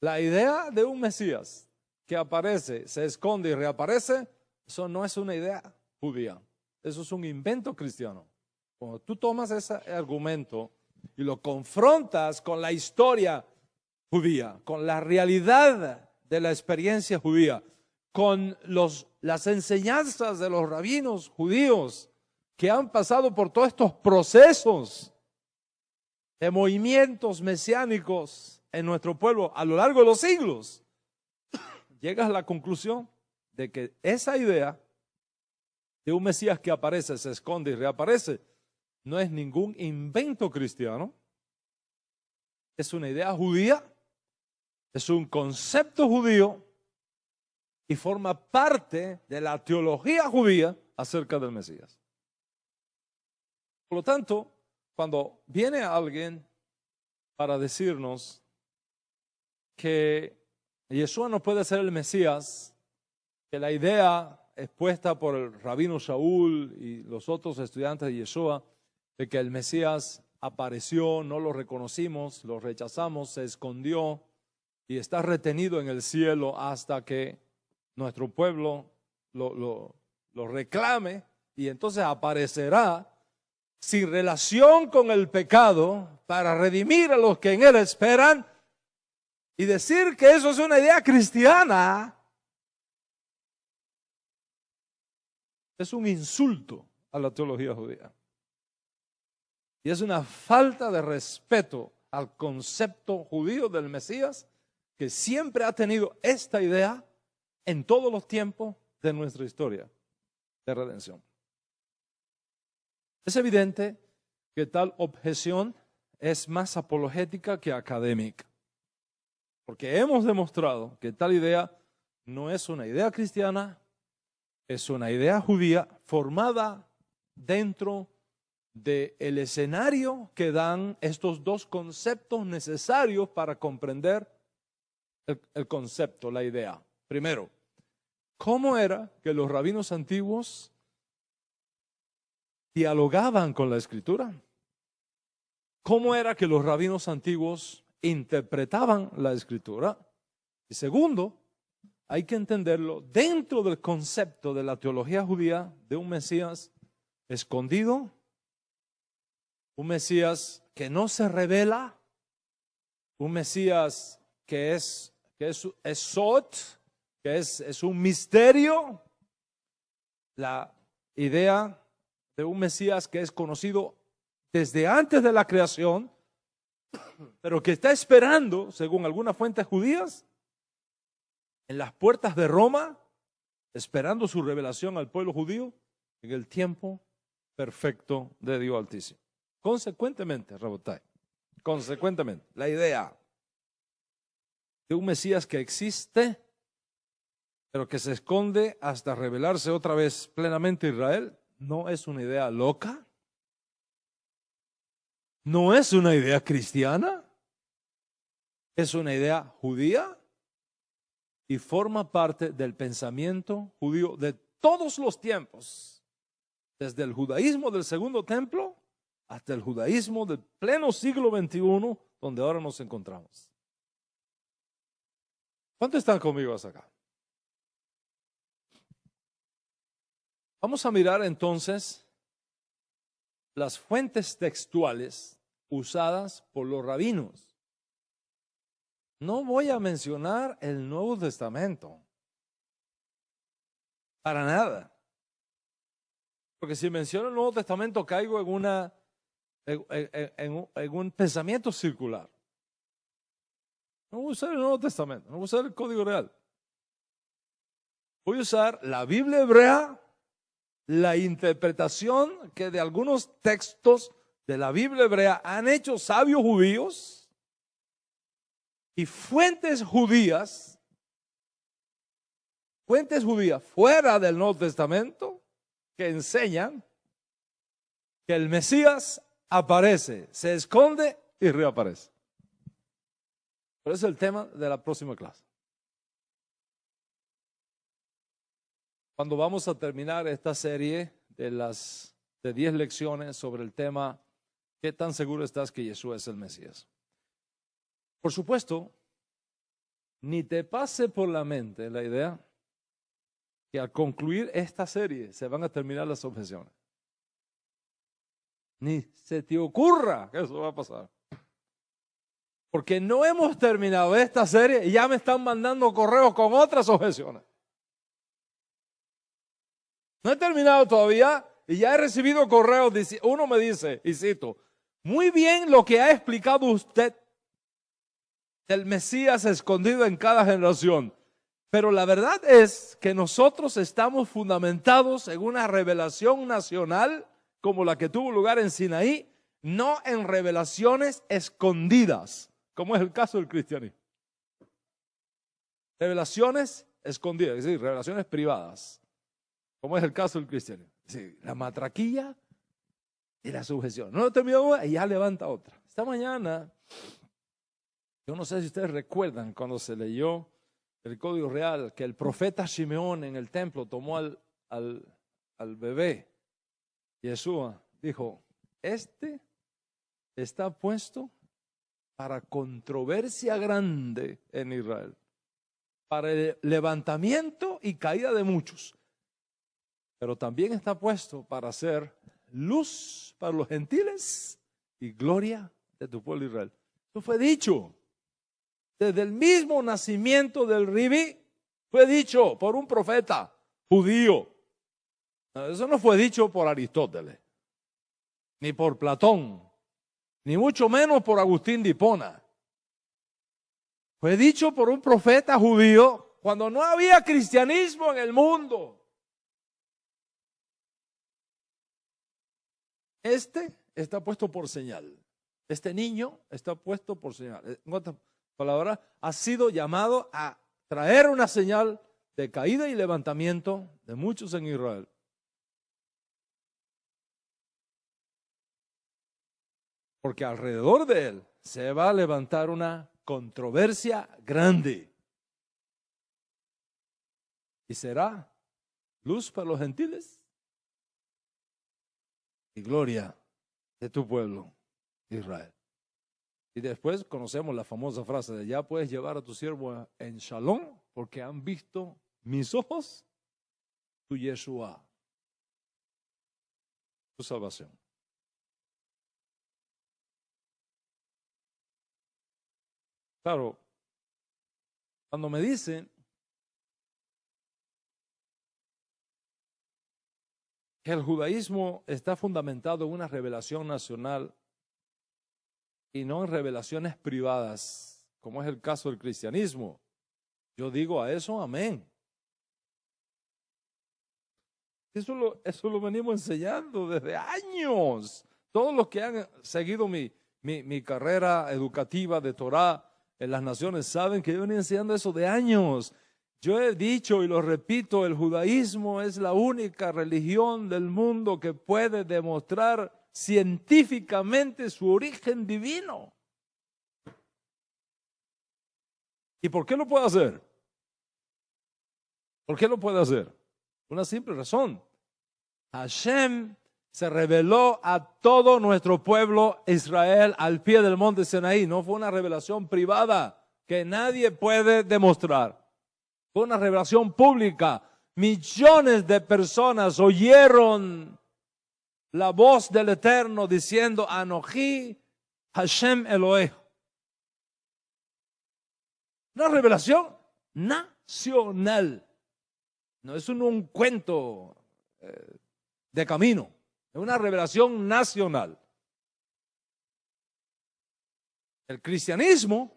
La idea de un Mesías que aparece, se esconde y reaparece, eso no es una idea judía. Eso es un invento cristiano. Cuando tú tomas ese argumento y lo confrontas con la historia judía, con la realidad de la experiencia judía, con las enseñanzas de los rabinos judíos que han pasado por todos estos procesos de movimientos mesiánicos en nuestro pueblo a lo largo de los siglos, llegas a la conclusión de que esa idea de un Mesías que aparece, se esconde y reaparece no es ningún invento cristiano, es una idea judía, es un concepto judío y forma parte de la teología judía acerca del Mesías. Por lo tanto, cuando viene alguien para decirnos que Yeshua no puede ser el Mesías, que la idea expuesta por el rabino Shaul y los otros estudiantes de Yeshua de que el Mesías apareció, no lo reconocimos, lo rechazamos, se escondió y está retenido en el cielo hasta que nuestro pueblo lo reclame, y entonces aparecerá sin relación con el pecado para redimir a los que en él esperan. Y decir que eso es una idea cristiana es un insulto a la teología judía. Y es una falta de respeto al concepto judío del Mesías, que siempre ha tenido esta idea en todos los tiempos de nuestra historia de redención. Es evidente que tal objeción es más apologética que académica, porque hemos demostrado que tal idea no es una idea cristiana, es una idea judía formada dentro del escenario que dan estos dos conceptos necesarios para comprender el concepto, la idea. Primero, ¿cómo era que los rabinos antiguos dialogaban con la Escritura? ¿Cómo era que los rabinos antiguos interpretaban la Escritura? Y segundo, hay que entenderlo dentro del concepto de la teología judía de un Mesías escondido, un Mesías que no se revela, un Mesías que es sot, que es un misterio. La idea de un Mesías que es conocido desde antes de la creación, pero que está esperando, según algunas fuentes judías, en las puertas de Roma, esperando su revelación al pueblo judío en el tiempo perfecto de Dios Altísimo. Consecuentemente, Rabotai, consecuentemente, la idea de un Mesías que existe, pero que se esconde hasta revelarse otra vez plenamente a Israel, no es una idea loca, no es una idea cristiana, es una idea judía y forma parte del pensamiento judío de todos los tiempos, desde el judaísmo del Segundo Templo hasta el judaísmo del pleno siglo XXI, donde ahora nos encontramos. ¿Cuántos están conmigo hasta acá? Vamos a mirar entonces las fuentes textuales usadas por los rabinos. No voy a mencionar el Nuevo Testamento, para nada. Porque si menciono el Nuevo Testamento caigo en un pensamiento circular. No voy a usar el Nuevo Testamento, no voy a usar el Código Real. Voy a usar la Biblia hebrea, la interpretación que de algunos textos de la Biblia hebrea han hecho sabios judíos y fuentes judías fuera del Nuevo Testamento que enseñan que el Mesías aparece, se esconde y reaparece. Pero ese es el tema de la próxima clase. Cuando vamos a terminar esta serie de 10 lecciones sobre el tema, ¿qué tan seguro estás que Yeshua es el Mesías? Por supuesto, ni te pase por la mente la idea que al concluir esta serie se van a terminar las objeciones. Ni se te ocurra que eso va a pasar. Porque no hemos terminado esta serie y ya me están mandando correos con otras objeciones. No he terminado todavía y ya he recibido correos. Uno me dice, y cito, muy bien lo que ha explicado usted del Mesías escondido en cada generación. Pero la verdad es que nosotros estamos fundamentados en una revelación nacional como la que tuvo lugar en Sinaí, no en revelaciones escondidas, como es el caso del cristianismo. Revelaciones escondidas, es decir, revelaciones privadas, como es el caso del cristianismo. Sí, la matraquilla y la sujeción. No terminó una y ya levanta otra. Esta mañana, yo no sé si ustedes recuerdan cuando se leyó el Código Real, que el profeta Simeón en el templo tomó al bebé, Yeshua, dijo, este está puesto para controversia grande en Israel, para el levantamiento y caída de muchos, pero también está puesto para ser luz para los gentiles y gloria de tu pueblo Israel. Eso fue dicho desde el mismo nacimiento del Ribí, fue dicho por un profeta judío. Eso no fue dicho por Aristóteles, ni por Platón, ni mucho menos por Agustín de Hipona. Fue dicho por un profeta judío cuando no había cristianismo en el mundo. Este está puesto por señal. Este niño está puesto por señal. En otras palabras, ha sido llamado a traer una señal de caída y levantamiento de muchos en Israel. Porque alrededor de él se va a levantar una controversia grande. Y será luz para los gentiles y gloria de tu pueblo, Israel. Y después conocemos la famosa frase de ya puedes llevar a tu siervo en Shalom porque han visto mis ojos tu Yeshua, tu salvación. Claro, cuando me dicen que el judaísmo está fundamentado en una revelación nacional y no en revelaciones privadas, como es el caso del cristianismo, yo digo a eso amén. Eso lo venimos enseñando desde años. Todos los que han seguido mi carrera educativa de Torah en las naciones saben que yo venía enseñando eso de años. Yo he dicho y lo repito, el judaísmo es la única religión del mundo que puede demostrar científicamente su origen divino. ¿Y por qué lo puede hacer? ¿Por qué lo puede hacer? Una simple razón. Hashem se reveló a todo nuestro pueblo Israel al pie del monte Sinaí. No fue una revelación privada que nadie puede demostrar. Fue una revelación pública. Millones de personas oyeron la voz del Eterno diciendo, Anoji Hashem Elohim. Una revelación nacional. No es un cuento de camino. Es una revelación nacional. El cristianismo,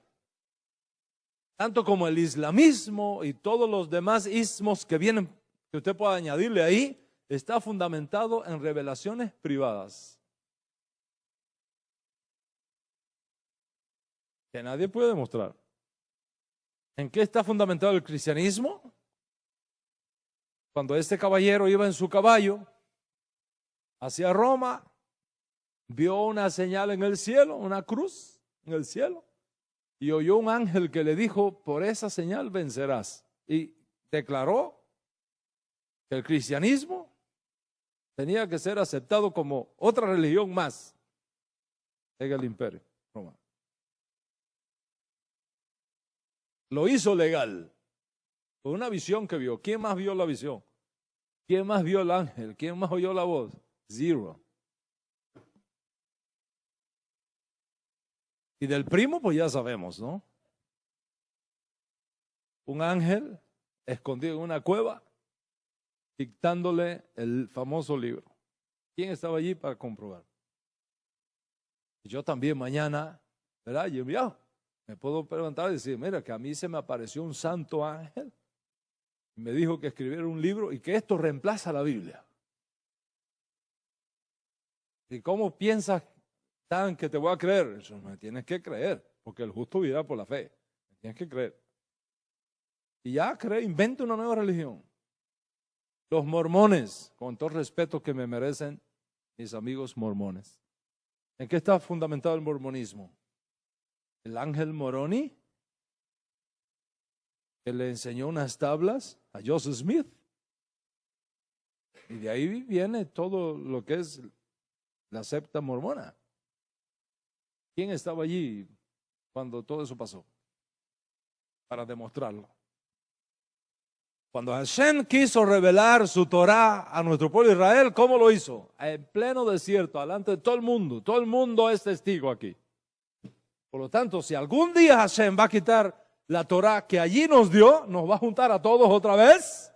tanto como el islamismo y todos los demás ismos que vienen, que usted pueda añadirle ahí, está fundamentado en revelaciones privadas. Que nadie puede demostrar. ¿En qué está fundamentado el cristianismo? Cuando este caballero iba en su caballo hacia Roma, vio una señal en el cielo, una cruz en el cielo, y oyó un ángel que le dijo, por esa señal vencerás. Y declaró que el cristianismo tenía que ser aceptado como otra religión más en el imperio romano. Lo hizo legal, con una visión que vio. ¿Quién más vio la visión? ¿Quién más vio el ángel? ¿Quién más oyó la voz? Zero. Y del primo, pues ya sabemos, ¿no? Un ángel escondido en una cueva, dictándole el famoso libro. ¿Quién estaba allí para comprobar? Yo también mañana, ¿verdad? Yo me puedo preguntar y decir, mira, que a mí se me apareció un santo ángel y me dijo que escribiera un libro y que esto reemplaza la Biblia. ¿Y cómo piensas tan que te voy a creer? Eso me tienes que creer, porque el justo vivirá por la fe. Me tienes que creer. y ya inventa una nueva religión. Los mormones, con todo el respeto que me merecen mis amigos mormones. ¿En qué está fundamentado el mormonismo? El ángel Moroni, que le enseñó unas tablas a Joseph Smith. Y de ahí viene todo lo que es la secta mormona. ¿Quién estaba allí cuando todo eso pasó? Para demostrarlo. Cuando Hashem quiso revelar su Torah a nuestro pueblo de Israel, ¿cómo lo hizo? En pleno desierto, delante de todo el mundo es testigo aquí. Por lo tanto, si algún día Hashem va a quitar la Torah que allí nos dio, nos va a juntar a todos otra vez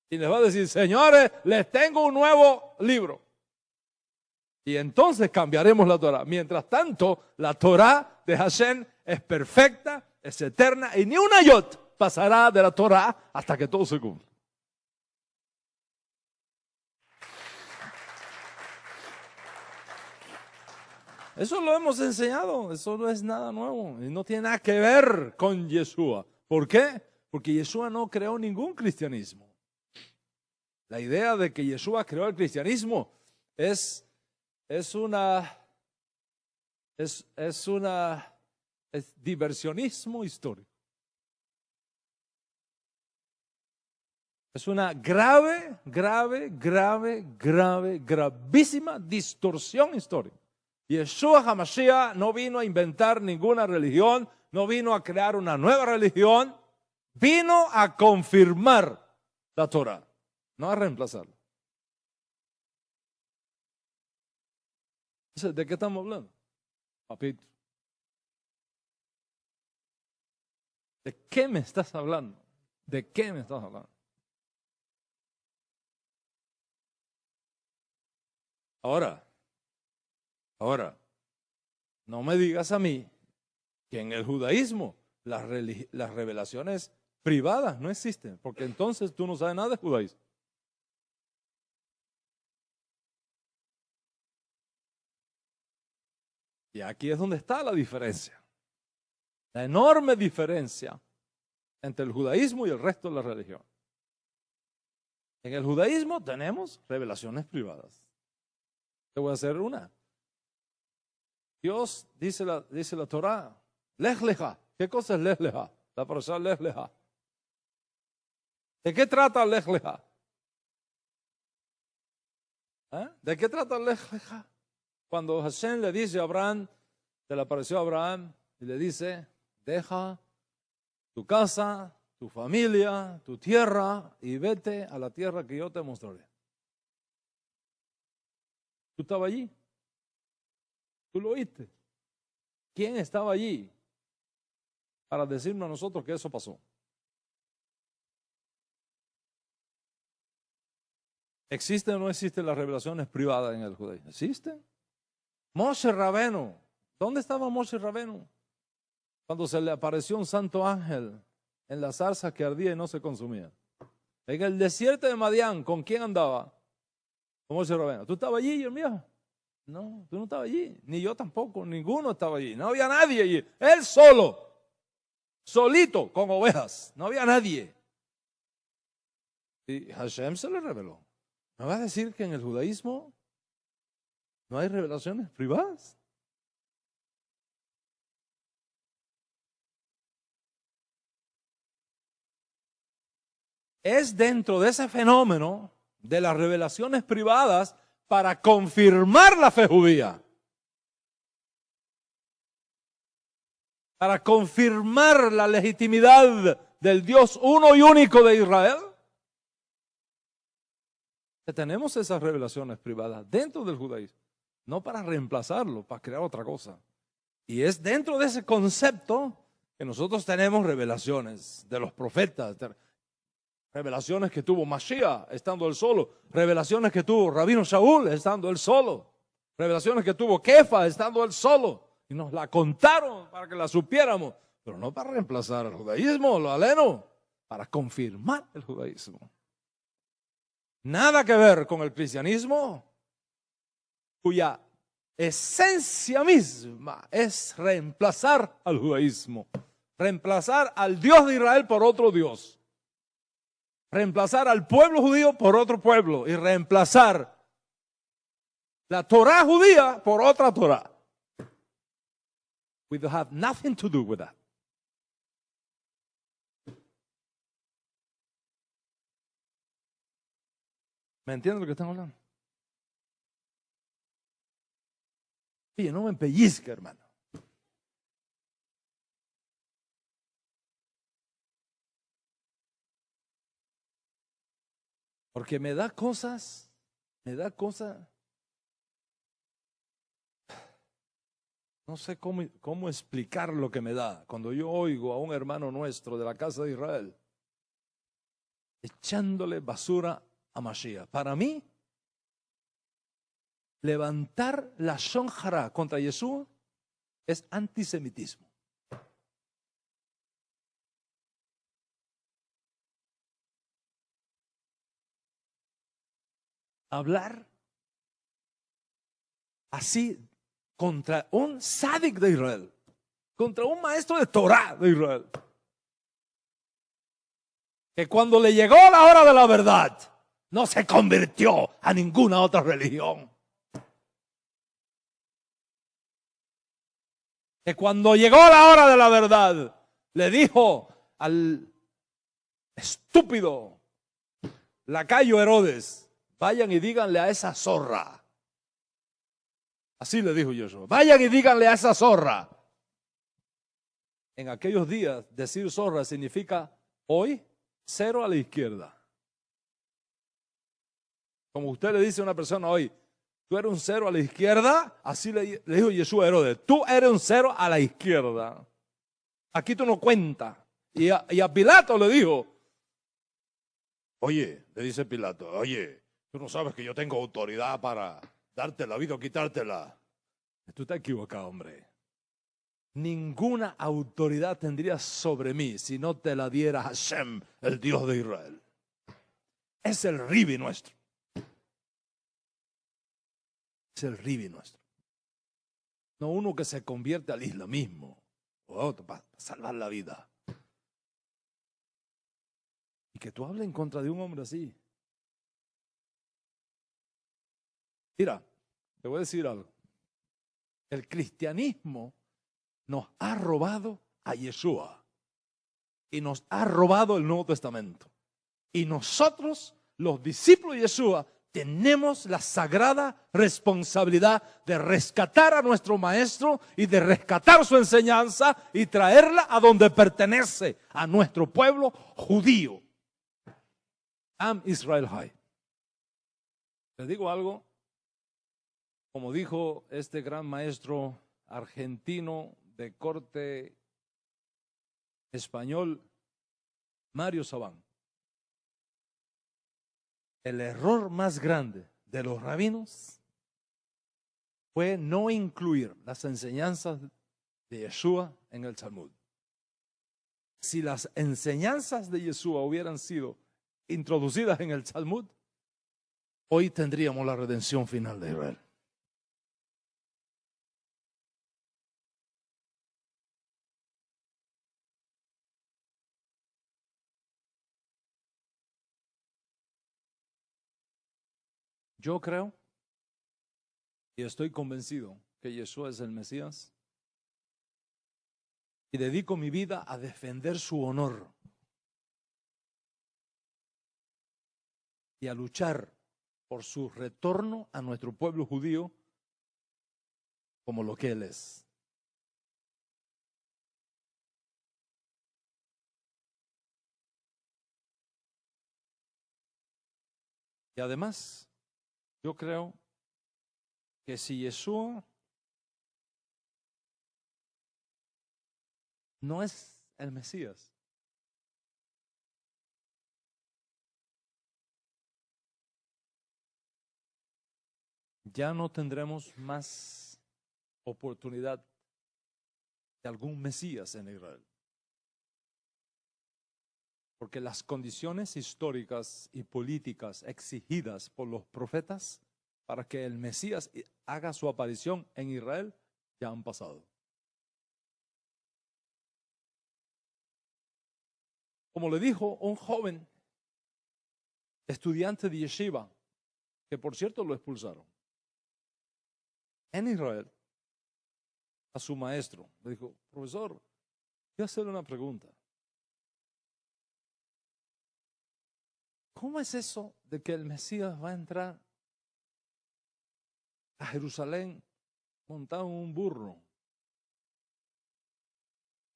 y les va a decir, señores, les tengo un nuevo libro. Y entonces cambiaremos la Torah. Mientras tanto, la Torah de Hashem es perfecta, es eterna y ni una yot pasará de la Torah hasta que todo se cumpla. Eso lo hemos enseñado, eso no es nada nuevo y no tiene nada que ver con Yeshua. ¿Por qué? Porque Yeshua no creó ningún cristianismo. La idea de que Yeshua creó el cristianismo es diversionismo histórico. Es una gravísima distorsión histórica. Yeshua HaMashiach no vino a inventar ninguna religión, no vino a crear una nueva religión, vino a confirmar la Torah, no a reemplazarla. ¿De qué estamos hablando, papito? ¿De qué me estás hablando? ¿De qué me estás hablando? Ahora, no me digas a mí que en el judaísmo las revelaciones privadas no existen, porque entonces tú no sabes nada de judaísmo. Y aquí es donde está la diferencia, la enorme diferencia entre el judaísmo y el resto de la religión. En el judaísmo tenemos revelaciones privadas. Te voy a hacer una. Dios dice la Torah, Lech Lecha. ¿Qué cosa es Lech Lecha? La parasha Lech Lecha. ¿De qué trata Lech Lecha? ¿De qué trata Lech Lecha? Cuando Hashem le dice a Abraham, se le apareció a Abraham y le dice, deja tu casa, tu familia, tu tierra y vete a la tierra que yo te mostraré. ¿Tú estabas allí? ¿Tú lo oíste? ¿Quién estaba allí para decirnos a nosotros que eso pasó? ¿Existen o no existen las revelaciones privadas en el judaísmo? ¿Existen? Moshe Rabenu. ¿Dónde estaba Moshe Rabenu? Cuando se le apareció un santo ángel en la zarza que ardía y no se consumía. En el desierto de Madián, ¿con quién andaba? Con Moshe Rabenu. ¿Tú estabas allí, Jeremías? No, tú no estabas allí, ni yo tampoco, ninguno estaba allí, no había nadie allí, él solo, solito, con ovejas, no había nadie. Y Hashem se le reveló. ¿Me vas a decir que en el judaísmo no hay revelaciones privadas? Es dentro de ese fenómeno de las revelaciones privadas para confirmar la fe judía, para confirmar la legitimidad del Dios uno y único de Israel. Que tenemos esas revelaciones privadas dentro del judaísmo, no para reemplazarlo, para crear otra cosa. Y es dentro de ese concepto que nosotros tenemos revelaciones de los profetas, revelaciones que tuvo Mashiach estando él solo, revelaciones que tuvo Rabino Shaul estando él solo, revelaciones que tuvo Kefa estando él solo, y nos la contaron para que la supiéramos, pero no para reemplazar el judaísmo, lo aleno, para confirmar el judaísmo. Nada que ver con el cristianismo, cuya esencia misma es reemplazar al judaísmo. Reemplazar al Dios de Israel por otro Dios. Reemplazar al pueblo judío por otro pueblo. Y reemplazar la Torah judía por otra Torah. We don't have nothing to do with that. ¿Me entienden lo que están hablando? Oye, no me pellizca, hermano. Porque me da cosas, no sé cómo explicar lo que me da cuando yo oigo a un hermano nuestro de la casa de Israel echándole basura a Mashiach. Para mí, levantar la Shon Hara contra Yeshua es antisemitismo. Hablar así contra un sádic de Israel, contra un maestro de Torah de Israel, que cuando le llegó la hora de la verdad, no se convirtió a ninguna otra religión. Que cuando llegó la hora de la verdad, le dijo al estúpido lacayo Herodes: vayan y díganle a esa zorra. Así le dijo Joshua: vayan y díganle a esa zorra. En aquellos días, decir zorra significa hoy 0 a la izquierda. Como usted le dice a una persona hoy: tú eres un 0 a la izquierda, así le dijo Yeshua a Herodes: tú eres un 0 a la izquierda. Aquí tú no cuentas. Y a Pilato le dijo: oye, le dice Pilato, oye, tú no sabes que yo tengo autoridad para darte la vida o quitártela. Tú estás equivocado, hombre. Ninguna autoridad tendrías sobre mí si no te la diera Hashem, el Dios de Israel. Es el Ribi nuestro. Es el Ribi nuestro. No uno que se convierte al islamismo o a otro para salvar la vida. Y que tú hables en contra de un hombre así. Mira, te voy a decir algo. El cristianismo nos ha robado a Yeshua y nos ha robado el Nuevo Testamento. Y nosotros, los discípulos de Yeshua, tenemos la sagrada responsabilidad de rescatar a nuestro maestro y de rescatar su enseñanza y traerla a donde pertenece, a nuestro pueblo judío. Am Israel High. Les digo algo, como dijo este gran maestro argentino de corte español, Mario Sabán. El error más grande de los rabinos fue no incluir las enseñanzas de Yeshua en el Talmud. Si las enseñanzas de Yeshua hubieran sido introducidas en el Talmud, hoy tendríamos la redención final de Israel. Yo creo y estoy convencido que Yeshua es el Mesías y dedico mi vida a defender su honor y a luchar por su retorno a nuestro pueblo judío como lo que Él es. Y además, yo creo que si Yeshua no es el Mesías, ya no tendremos más oportunidad de algún Mesías en Israel. Porque las condiciones históricas y políticas exigidas por los profetas para que el Mesías haga su aparición en Israel ya han pasado. Como le dijo un joven estudiante de yeshiva, que por cierto lo expulsaron en Israel, a su maestro, le dijo: profesor, voy a hacerle una pregunta. ¿Cómo es eso de que el Mesías va a entrar a Jerusalén montado en un burro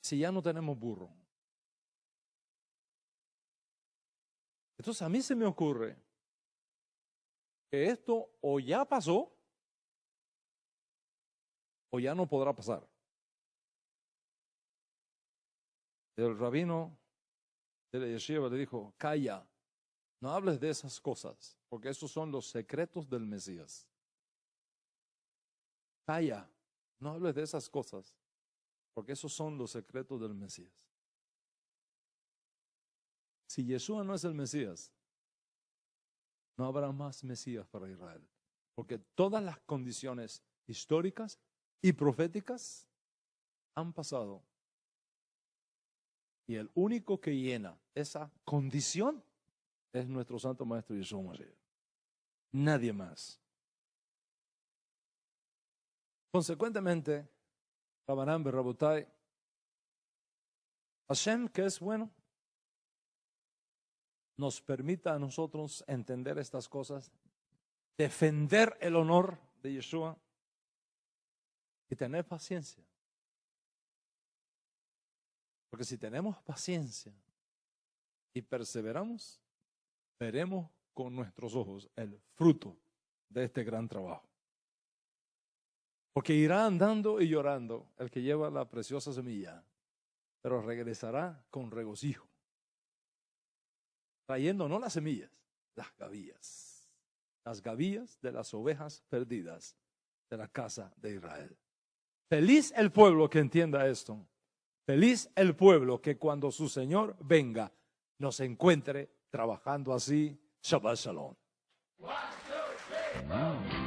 si ya no tenemos burro? Entonces a mí se me ocurre que esto o ya pasó o ya no podrá pasar. El rabino de la yeshiva le dijo: calla, no hables de esas cosas, porque esos son los secretos del Mesías. Calla, no hables de esas cosas, porque esos son los secretos del Mesías. Si Yeshua no es el Mesías, no habrá más Mesías para Israel, porque todas las condiciones históricas y proféticas han pasado. Y el único que llena esa condición es nuestro Santo Maestro Yeshua Mashiach. Nadie más. Consecuentemente, Rabanán Berrabotai, Hashem, que es bueno, nos permita a nosotros entender estas cosas, defender el honor de Yeshua y tener paciencia. Porque si tenemos paciencia y perseveramos, veremos con nuestros ojos el fruto de este gran trabajo. Porque irá andando y llorando el que lleva la preciosa semilla, pero regresará con regocijo, trayendo no las semillas, las gavillas de las ovejas perdidas de la casa de Israel. Feliz el pueblo que entienda esto. Feliz el pueblo que cuando su Señor venga nos encuentre trabajando así. Shabbat Shalom. 1, 2, 3.